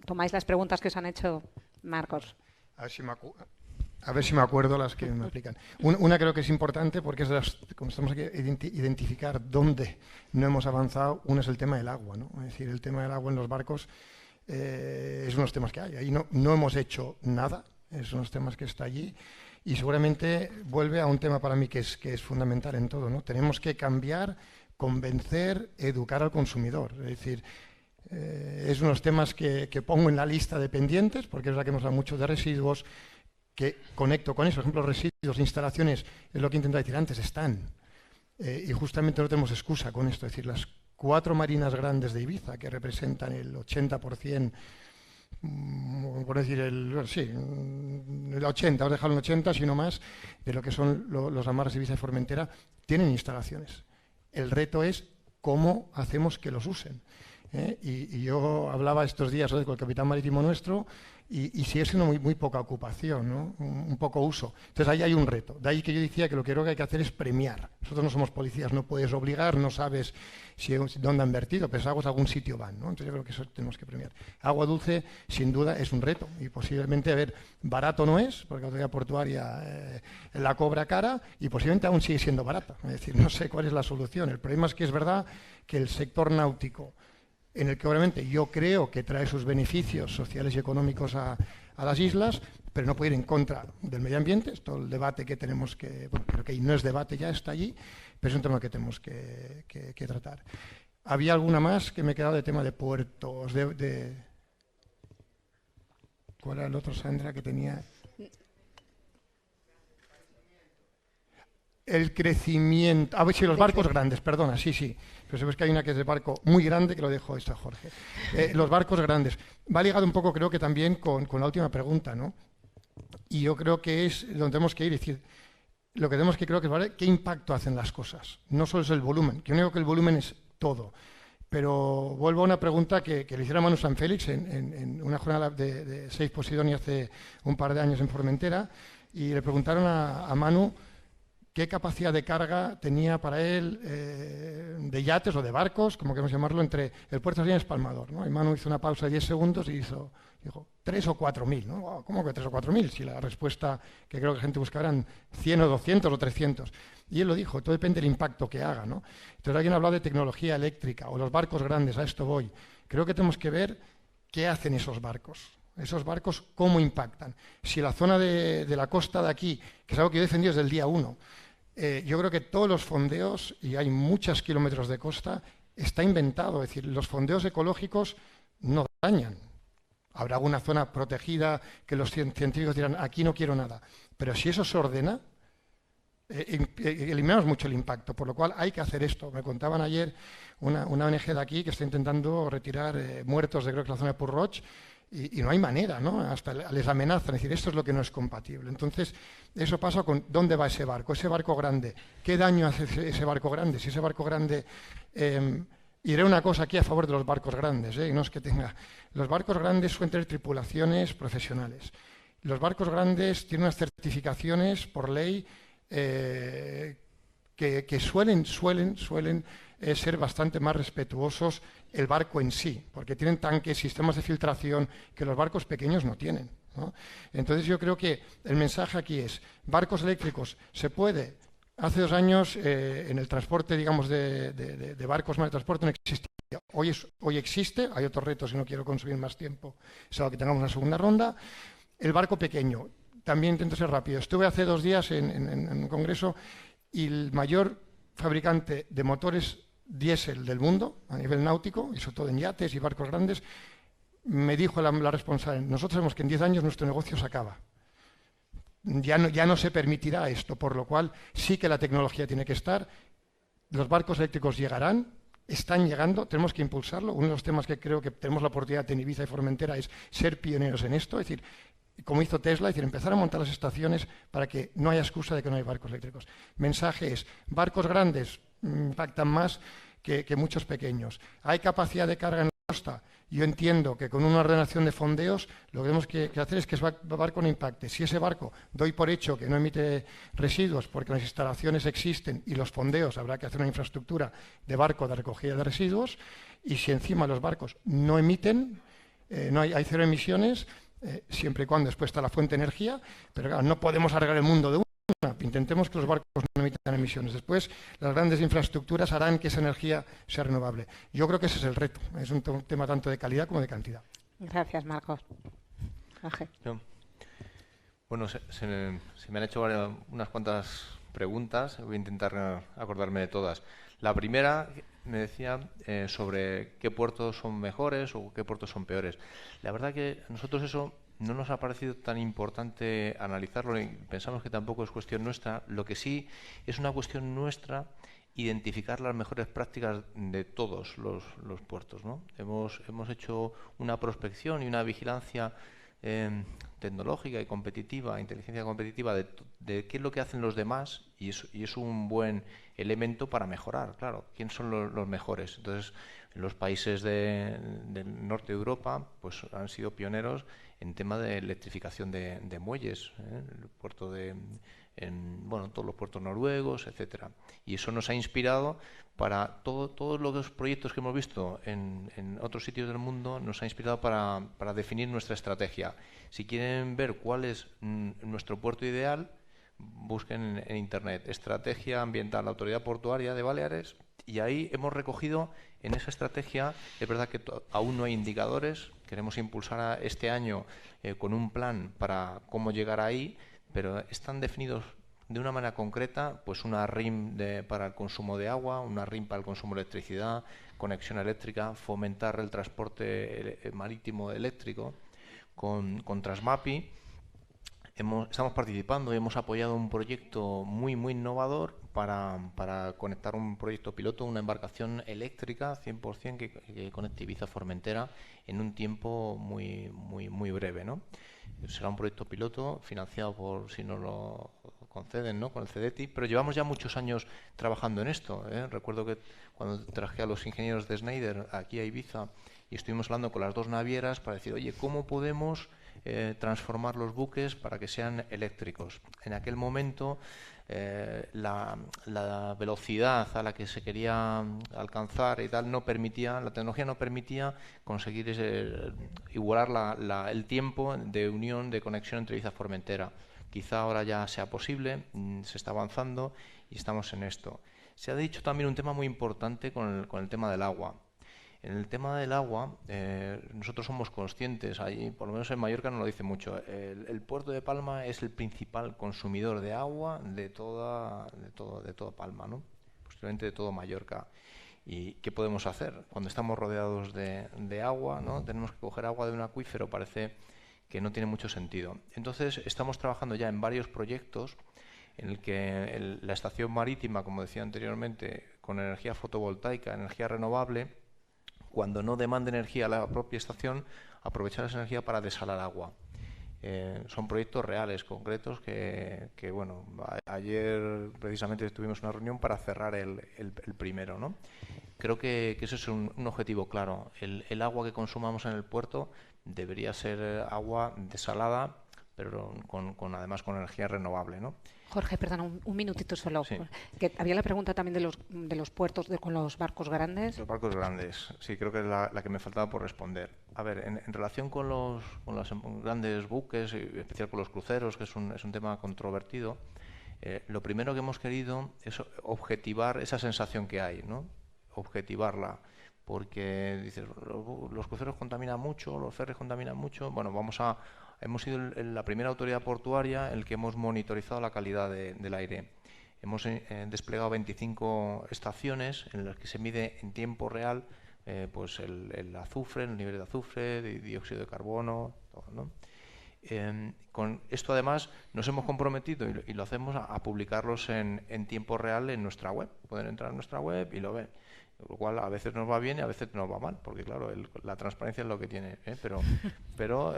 tomáis las preguntas que os han hecho Marcos. A ver si me acuerdo las que me aplican. Una creo que es importante porque es como estamos aquí, identificar dónde no hemos avanzado. Uno es el tema del agua, ¿no? Es decir, el tema del agua en los barcos es uno de los temas que hay. Ahí no hemos hecho nada, es uno de los temas que está allí. Y seguramente vuelve a un tema para mí que es fundamental en todo, ¿no? Tenemos que cambiar, convencer, educar al consumidor. Es decir, es uno de los temas que pongo en la lista de pendientes, porque es la que hemos hablado mucho de residuos, que conecto con eso. Por ejemplo, los residuos, instalaciones, es lo que he intentado decir antes, están. Y justamente no tenemos excusa con esto. Es decir, las 4 marinas grandes de Ibiza, que representan el 80%, por decir el 80, vamos a dejarlo en 80, sino más, de lo que son los amarres de Ibiza y Formentera, tienen instalaciones. El reto es cómo hacemos que los usen. Y yo hablaba estos días con el capitán marítimo nuestro y sigue siendo muy poca ocupación, ¿no? Un poco uso. Entonces ahí hay un reto. De ahí que yo decía que lo que creo que hay que hacer es premiar. Nosotros no somos policías, no puedes obligar, no sabes dónde han vertido, pero aguas a algún sitio van, ¿no? Entonces yo creo que eso tenemos que premiar. Agua dulce, sin duda, es un reto y posiblemente, a ver, barato no es, porque la autoridad portuaria la cobra cara y posiblemente aún sigue siendo barata. Es decir, no sé cuál es la solución. El problema es que es verdad que el sector náutico, en el que obviamente yo creo que trae sus beneficios sociales y económicos a las islas, pero no puede ir en contra del medio ambiente. Es todo el debate que tenemos que... Bueno, creo que no es debate, ya está allí, pero es un tema que tenemos que tratar. ¿Había alguna más que me he quedado de tema de puertos? ¿Cuál era el otro, Sandra, que tenía...? El crecimiento... A ver, sí, los barcos grandes, perdona, sí. Pero sabes que hay una que es de barco muy grande, que lo dejo esta, Jorge. Los barcos grandes. Va ligado un poco, creo que también, con la última pregunta, ¿no? Y yo creo que es donde tenemos que ir, es decir, lo que tenemos que creo que es, ¿vale? ¿Qué impacto hacen las cosas? No solo es el volumen, que yo digo que el volumen es todo. Pero vuelvo a una pregunta que le hiciera Manu San Félix en una jornada de 6 Posidonia hace un par de años en Formentera, y le preguntaron a Manu qué capacidad de carga tenía para él de yates o de barcos, como queremos llamarlo, entre el Puerto de Salinas y Palmador, ¿no? Y Manu hizo una pausa de 10 segundos y dijo 3 o 4.000, ¿no? Wow, ¿cómo que 3 o 4.000? Si la respuesta que creo que la gente buscaba eran 100 o 200 o 300. Y él lo dijo, todo depende del impacto que haga, ¿no? Entonces alguien ha hablado de tecnología eléctrica o los barcos grandes, a esto voy. Creo que tenemos que ver qué hacen esos barcos. Esos barcos, ¿cómo impactan? Si la zona de la costa de aquí, que es algo que yo he defendido desde el día 1, yo creo que todos los fondeos, y hay muchos kilómetros de costa, está inventado. Es decir, los fondeos ecológicos no dañan. Habrá alguna zona protegida que los científicos dirán, aquí no quiero nada. Pero si eso se ordena, eliminamos mucho el impacto. Por lo cual hay que hacer esto. Me contaban ayer una ONG de aquí que está intentando retirar muertos de, creo que la zona de Port-Roig, y no hay manera, ¿no? Hasta les amenazan, es decir, esto es lo que no es compatible. Entonces, eso pasa con dónde va ese barco grande, qué daño hace ese barco grande, si ese barco grande... y diré una cosa aquí a favor de los barcos grandes, no es que tenga... Los barcos grandes suelen tener tripulaciones profesionales. Los barcos grandes tienen unas certificaciones por ley que suelen ser bastante más respetuosos el barco en sí, porque tienen tanques, sistemas de filtración que los barcos pequeños no tienen, ¿no? Entonces yo creo que el mensaje aquí es, barcos eléctricos, ¿se puede? Hace 2 años en el transporte, digamos, de barcos más de transporte no existía. Hoy existe, hay otros retos y no quiero consumir más tiempo, salvo que tengamos una segunda ronda. El barco pequeño, también intento ser rápido. Estuve hace 2 días en un congreso y el mayor fabricante de motores diésel del mundo, a nivel náutico, y sobre todo en yates y barcos grandes, me dijo la responsable, nosotros sabemos que en 10 años nuestro negocio se acaba. Ya no se permitirá esto, por lo cual sí que la tecnología tiene que estar, los barcos eléctricos llegarán, están llegando, tenemos que impulsarlo. Uno de los temas que creo que tenemos la oportunidad en Ibiza y Formentera es ser pioneros en esto, es decir, como hizo Tesla, es decir, empezar a montar las estaciones para que no haya excusa de que no hay barcos eléctricos. Mensaje es, barcos grandes impactan más que muchos pequeños. ¿Hay capacidad de carga en la costa? Yo entiendo que con una ordenación de fondeos lo que tenemos que hacer es que ese barco no impacte. Si ese barco doy por hecho que no emite residuos porque las instalaciones existen y los fondeos, habrá que hacer una infraestructura de barco de recogida de residuos, y si encima los barcos no emiten, hay cero emisiones, siempre y cuando después está la fuente de energía, pero claro, no podemos arreglar el mundo de una. Intentemos que los barcos no emitan emisiones. Después, las grandes infraestructuras harán que esa energía sea renovable. Yo creo que ese es el reto. Es un tema tanto de calidad como de cantidad. Gracias, Marcos. Ángel. Bueno, se me han hecho unas cuantas preguntas. Voy a intentar acordarme de todas. La primera me decía sobre qué puertos son mejores o qué puertos son peores. La verdad que a nosotros eso no nos ha parecido tan importante analizarlo y pensamos que tampoco es cuestión nuestra. Lo que sí es una cuestión nuestra identificar las mejores prácticas de todos los puertos, ¿no? Hemos hecho una prospección y una vigilancia tecnológica y competitiva, inteligencia competitiva de qué es lo que hacen los demás y es un buen elemento para mejorar, claro, quiénes son los mejores. Entonces, los países del norte de Europa pues han sido pioneros en tema de electrificación de muelles, el puerto todos los puertos noruegos, etcétera. Y eso nos ha inspirado para todos los proyectos que hemos visto en otros sitios del mundo, nos ha inspirado para definir nuestra estrategia. Si quieren ver cuál es nuestro puerto ideal, busquen en Internet Estrategia Ambiental Autoridad Portuaria de Baleares, y ahí hemos recogido en esa estrategia. Es verdad que aún no hay indicadores, queremos impulsar este año con un plan para cómo llegar ahí, pero están definidos de una manera concreta, pues una RIM para el consumo de agua, una RIM para el consumo de electricidad, conexión eléctrica, fomentar el transporte marítimo eléctrico con Transmapi. Estamos participando y hemos apoyado un proyecto muy innovador para conectar un proyecto piloto, una embarcación eléctrica 100% que conecte Ibiza a Formentera en un tiempo muy breve, ¿no? Será un proyecto piloto financiado por, si nos lo conceden, ¿no?, con el CEDETI, pero llevamos ya muchos años trabajando en esto, ¿eh? Recuerdo que cuando traje a los ingenieros de Schneider aquí a Ibiza y estuvimos hablando con las dos navieras para decir, oye, ¿cómo podemos transformar los buques para que sean eléctricos? En aquel momento la velocidad a la que se quería alcanzar y tal no permitía, la tecnología no permitía conseguir igualar el tiempo de unión, de conexión entre Ibiza y Formentera. Quizá ahora ya sea posible, se está avanzando y estamos en esto. Se ha dicho también un tema muy importante con el tema del agua. En el tema del agua, nosotros somos conscientes, ahí, por lo menos en Mallorca no lo dice mucho, el puerto de Palma es el principal consumidor de agua de toda Palma, ¿no? Posiblemente de todo Mallorca. ¿Y qué podemos hacer? Cuando estamos rodeados de agua, ¿no? Tenemos que coger agua de un acuífero, parece que no tiene mucho sentido. Entonces, estamos trabajando ya en varios proyectos en el que la estación marítima, como decía anteriormente, con energía fotovoltaica, energía renovable, cuando no demande energía a la propia estación, aprovechar esa energía para desalar agua. Son proyectos reales, concretos, que bueno, ayer precisamente tuvimos una reunión para cerrar el primero, ¿no? Creo que eso es un objetivo claro. El agua que consumamos en el puerto debería ser agua desalada, pero además con energía renovable, ¿no? Jorge, perdona, un minutito solo. Sí. Que había la pregunta también de los puertos con los barcos grandes. Los barcos grandes, sí, creo que es la que me faltaba por responder. A ver, en relación con los grandes buques, en especial con los cruceros, que es un tema controvertido, lo primero que hemos querido es objetivar esa sensación que hay, ¿no? Objetivarla. Porque dices, los cruceros contaminan mucho, los ferries contaminan mucho. Bueno, hemos sido la primera autoridad portuaria en el que hemos monitorizado la calidad del aire. hemos desplegado 25 estaciones en las que se mide en tiempo real pues el azufre, el nivel de azufre, de dióxido de carbono, todo, ¿no? Con esto además nos hemos comprometido y lo hacemos a publicarlos en tiempo real en nuestra web. Pueden entrar en nuestra web y lo ven. Lo cual a veces nos va bien y a veces nos va mal, porque claro, la transparencia es lo que tiene, pero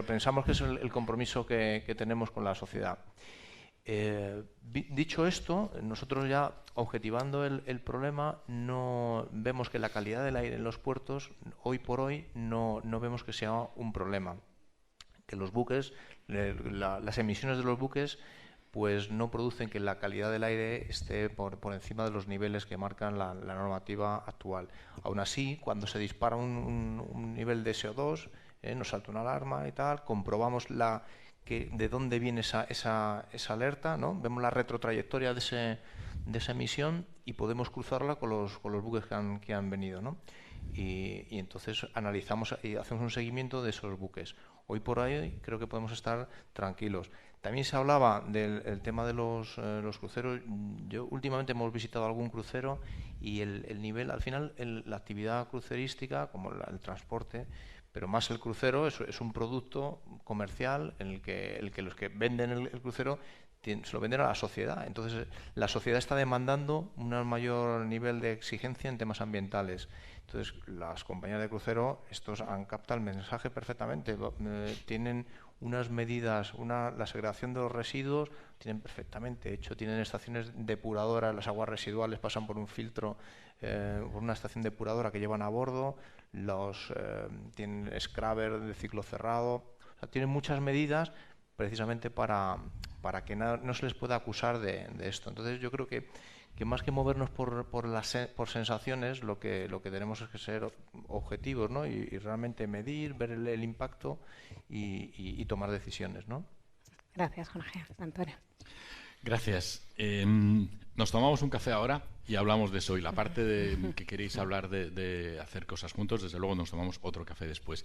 pensamos que es el compromiso que tenemos con la sociedad. Dicho esto, nosotros ya objetivando el problema, no vemos que la calidad del aire en los puertos hoy por hoy no vemos que sea un problema. Que los buques, las emisiones de los buques pues no producen que la calidad del aire esté por encima de los niveles que marcan la normativa actual. Aún así, cuando se dispara un nivel de CO2, nos salta una alarma y tal, comprobamos de dónde viene esa alerta, ¿no? Vemos la retrotrayectoria de esa emisión y podemos cruzarla con los buques que han venido, ¿no? Y entonces analizamos y hacemos un seguimiento de esos buques. Hoy por hoy creo que podemos estar tranquilos. También se hablaba del tema de los cruceros. Yo últimamente hemos visitado algún crucero y el nivel, al final, la actividad crucerística, como el transporte, pero más el crucero, es un producto comercial en el que los que venden el crucero se lo venden a la sociedad. Entonces, la sociedad está demandando un mayor nivel de exigencia en temas ambientales. Entonces, las compañías de crucero, estos han captado el mensaje perfectamente. Tienen unas medidas, la segregación de los residuos, tienen perfectamente hecho. Tienen estaciones depuradoras, las aguas residuales pasan por un filtro, por una estación depuradora que llevan a bordo. Tienen scrubber de ciclo cerrado. O sea, tienen muchas medidas precisamente para que no se les pueda acusar de esto. Entonces, yo creo que más que movernos por sensaciones, lo que tenemos es que ser objetivos, ¿no? y realmente medir, ver el impacto y tomar decisiones, ¿no? Gracias, Jorge. Antonio. Gracias. Nos tomamos un café ahora y hablamos de eso. Y la parte de que queréis hablar de hacer cosas juntos, desde luego nos tomamos otro café después.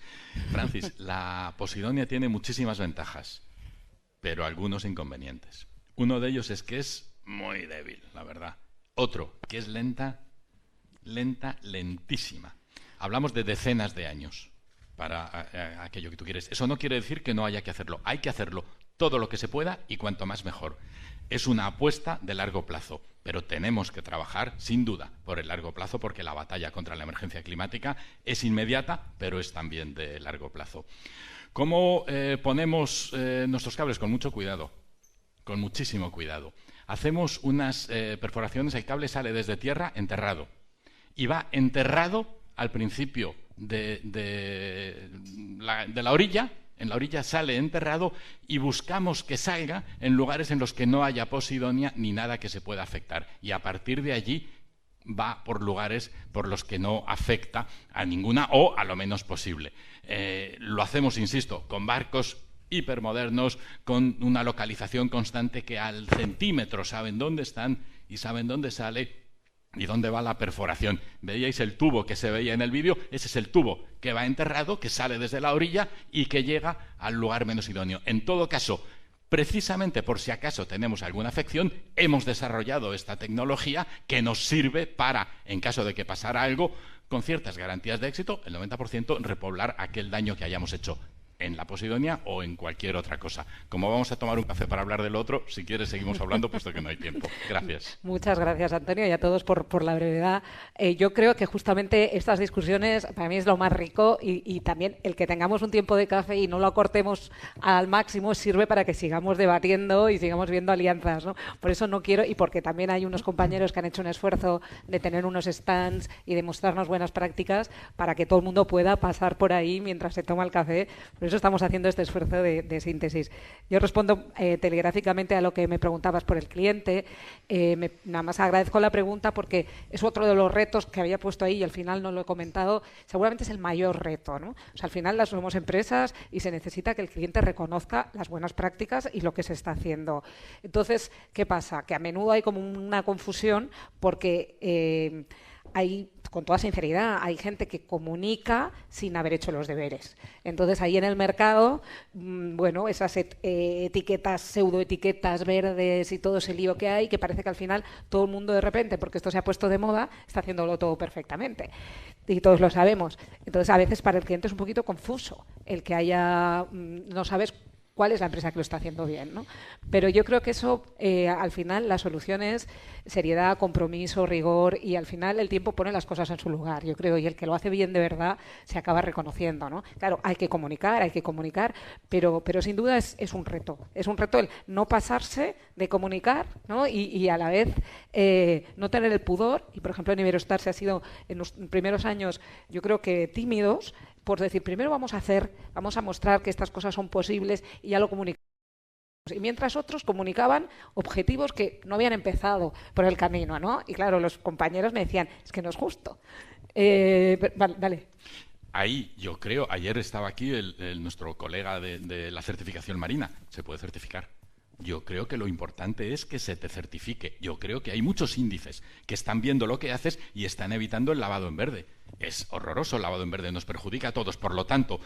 Francis, la Posidonia tiene muchísimas ventajas, pero algunos inconvenientes. Uno de ellos es que es muy débil, la verdad. Otro, que es lentísima. Hablamos de decenas de años para aquello que tú quieres. Eso no quiere decir que no haya que hacerlo. Hay que hacerlo todo lo que se pueda y cuanto más mejor. Es una apuesta de largo plazo, pero tenemos que trabajar, sin duda, por el largo plazo, porque la batalla contra la emergencia climática es inmediata, pero es también de largo plazo. ¿Cómo ponemos nuestros cables? Con mucho cuidado, con muchísimo cuidado. Hacemos unas perforaciones, el cable sale desde tierra enterrado y va enterrado al principio de la orilla. En la orilla sale enterrado y buscamos que salga en lugares en los que no haya posidonia ni nada que se pueda afectar. Y a partir de allí va por lugares por los que no afecta a ninguna o a lo menos posible. Lo hacemos, insisto, con barcos hipermodernos, con una localización constante que al centímetro saben dónde están y saben dónde sale y dónde va la perforación. Veíais el tubo que se veía en el vídeo, ese es el tubo que va enterrado, que sale desde la orilla y que llega al lugar menos idóneo. En todo caso, precisamente por si acaso tenemos alguna afección, hemos desarrollado esta tecnología que nos sirve para, en caso de que pasara algo, con ciertas garantías de éxito, el 90%, repoblar aquel daño que hayamos hecho en la Posidonia o en cualquier otra cosa. Como vamos a tomar un café para hablar del otro, si quieres seguimos hablando, puesto que no hay tiempo. Gracias. Muchas gracias, Antonio, y a todos por la brevedad. Yo creo que justamente estas discusiones para mí es lo más rico y también el que tengamos un tiempo de café y no lo acortemos al máximo sirve para que sigamos debatiendo y sigamos viendo alianzas, ¿no? Por eso no quiero, y porque también hay unos compañeros que han hecho un esfuerzo de tener unos stands y de mostrarnos buenas prácticas para que todo el mundo pueda pasar por ahí mientras se toma el café. Por eso estamos haciendo este esfuerzo de síntesis. Yo respondo telegráficamente a lo que me preguntabas por el cliente. Nada más agradezco la pregunta porque es otro de los retos que había puesto ahí y al final no lo he comentado. Seguramente es el mayor reto, ¿no? O sea, al final somos empresas y se necesita que el cliente reconozca las buenas prácticas y lo que se está haciendo. Entonces, ¿qué pasa? Que a menudo hay como una confusión porque hay con toda sinceridad, hay gente que comunica sin haber hecho los deberes. Entonces, ahí en el mercado, bueno, esas etiquetas, pseudoetiquetas verdes y todo ese lío que hay, que parece que al final todo el mundo de repente, porque esto se ha puesto de moda, está haciéndolo todo perfectamente. Y todos lo sabemos. Entonces, a veces para el cliente es un poquito confuso el que haya, no sabes cuál es la empresa que lo está haciendo bien, ¿no? Pero yo creo que eso, al final, la solución es seriedad, compromiso, rigor, y al final el tiempo pone las cosas en su lugar, yo creo, y el que lo hace bien de verdad se acaba reconociendo, ¿no? Claro, hay que comunicar, pero sin duda es un reto. Es un reto el no pasarse de comunicar, ¿no? Y a la vez no tener el pudor, y por ejemplo en Iberostar se ha sido en los primeros años, yo creo que tímidos, por decir, primero vamos a mostrar que estas cosas son posibles y ya lo comunicamos. Y mientras otros comunicaban objetivos que no habían empezado por el camino, ¿no? Y claro, los compañeros me decían, es que no es justo. Vale, dale. Ahí, yo creo, ayer estaba aquí nuestro colega de la certificación marina. Se puede certificar. Yo creo que lo importante es que se te certifique. Yo creo que hay muchos índices que están viendo lo que haces y están evitando el lavado en verde. Es horroroso el lavado en verde, nos perjudica a todos. Por lo tanto,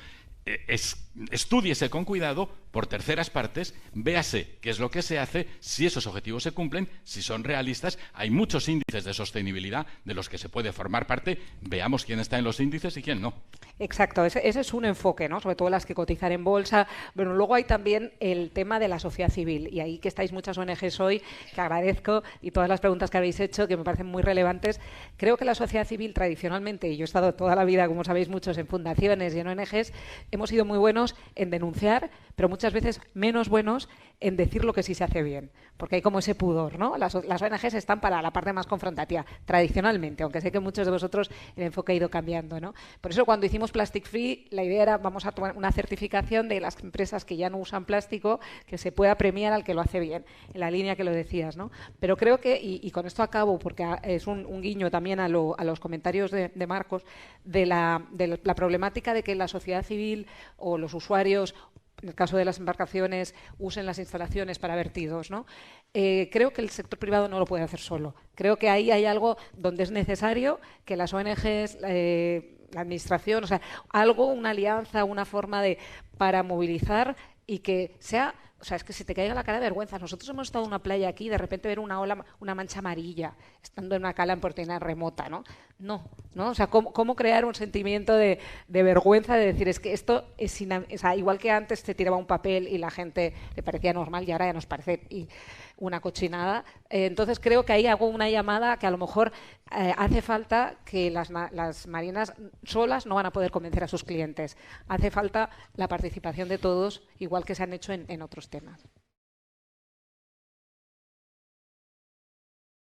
estúdiese con cuidado por terceras partes, véase qué es lo que se hace, si esos objetivos se cumplen, si son realistas. Hay muchos índices de sostenibilidad de los que se puede formar parte. Veamos quién está en los índices y quién no. Exacto, ese es un enfoque, ¿no? Sobre todo las que cotizan en bolsa. Bueno, luego hay también el tema de la sociedad civil, y ahí que estáis muchas ONGs hoy, que agradezco, y todas las preguntas que habéis hecho, que me parecen muy relevantes. Creo que la sociedad civil tradicionalmente, y yo he estado toda la vida, como sabéis muchos, en fundaciones y en ONGs, hemos sido muy buenos en denunciar, pero muchas veces menos buenos en decir lo que sí se hace bien, porque hay como ese pudor, ¿no? Las ONGs están para la parte más confrontativa, tradicionalmente, aunque sé que muchos de vosotros el enfoque ha ido cambiando, ¿no? Por eso cuando hicimos Plastic Free, la idea era, vamos a tomar una certificación de las empresas que ya no usan plástico, que se pueda premiar al que lo hace bien, en la línea que lo decías, ¿no? Pero creo que, y con esto acabo, porque es un guiño también a los comentarios de Marcos, de la problemática de que la sociedad civil o los usuarios, en el caso de las embarcaciones, usen las instalaciones para vertidos, ¿no? Creo que el sector privado no lo puede hacer solo. Creo que ahí hay algo donde es necesario que las ONGs, la administración, o sea, algo, una alianza, una forma para movilizar y que sea... O sea, es que se te caiga la cara de vergüenza. Nosotros hemos estado en una playa aquí y de repente ver una ola, una mancha amarilla, estando en una cala en Portena remota, ¿no? No. O sea, ¿cómo crear un sentimiento de vergüenza de decir, es que esto es o sea, igual que antes te tiraba un papel y la gente le parecía normal y ahora ya nos parece una cochinada. Entonces creo que ahí hago una llamada que a lo mejor hace falta que las marinas solas no van a poder convencer a sus clientes. Hace falta la participación de todos, igual que se han hecho en otros temas.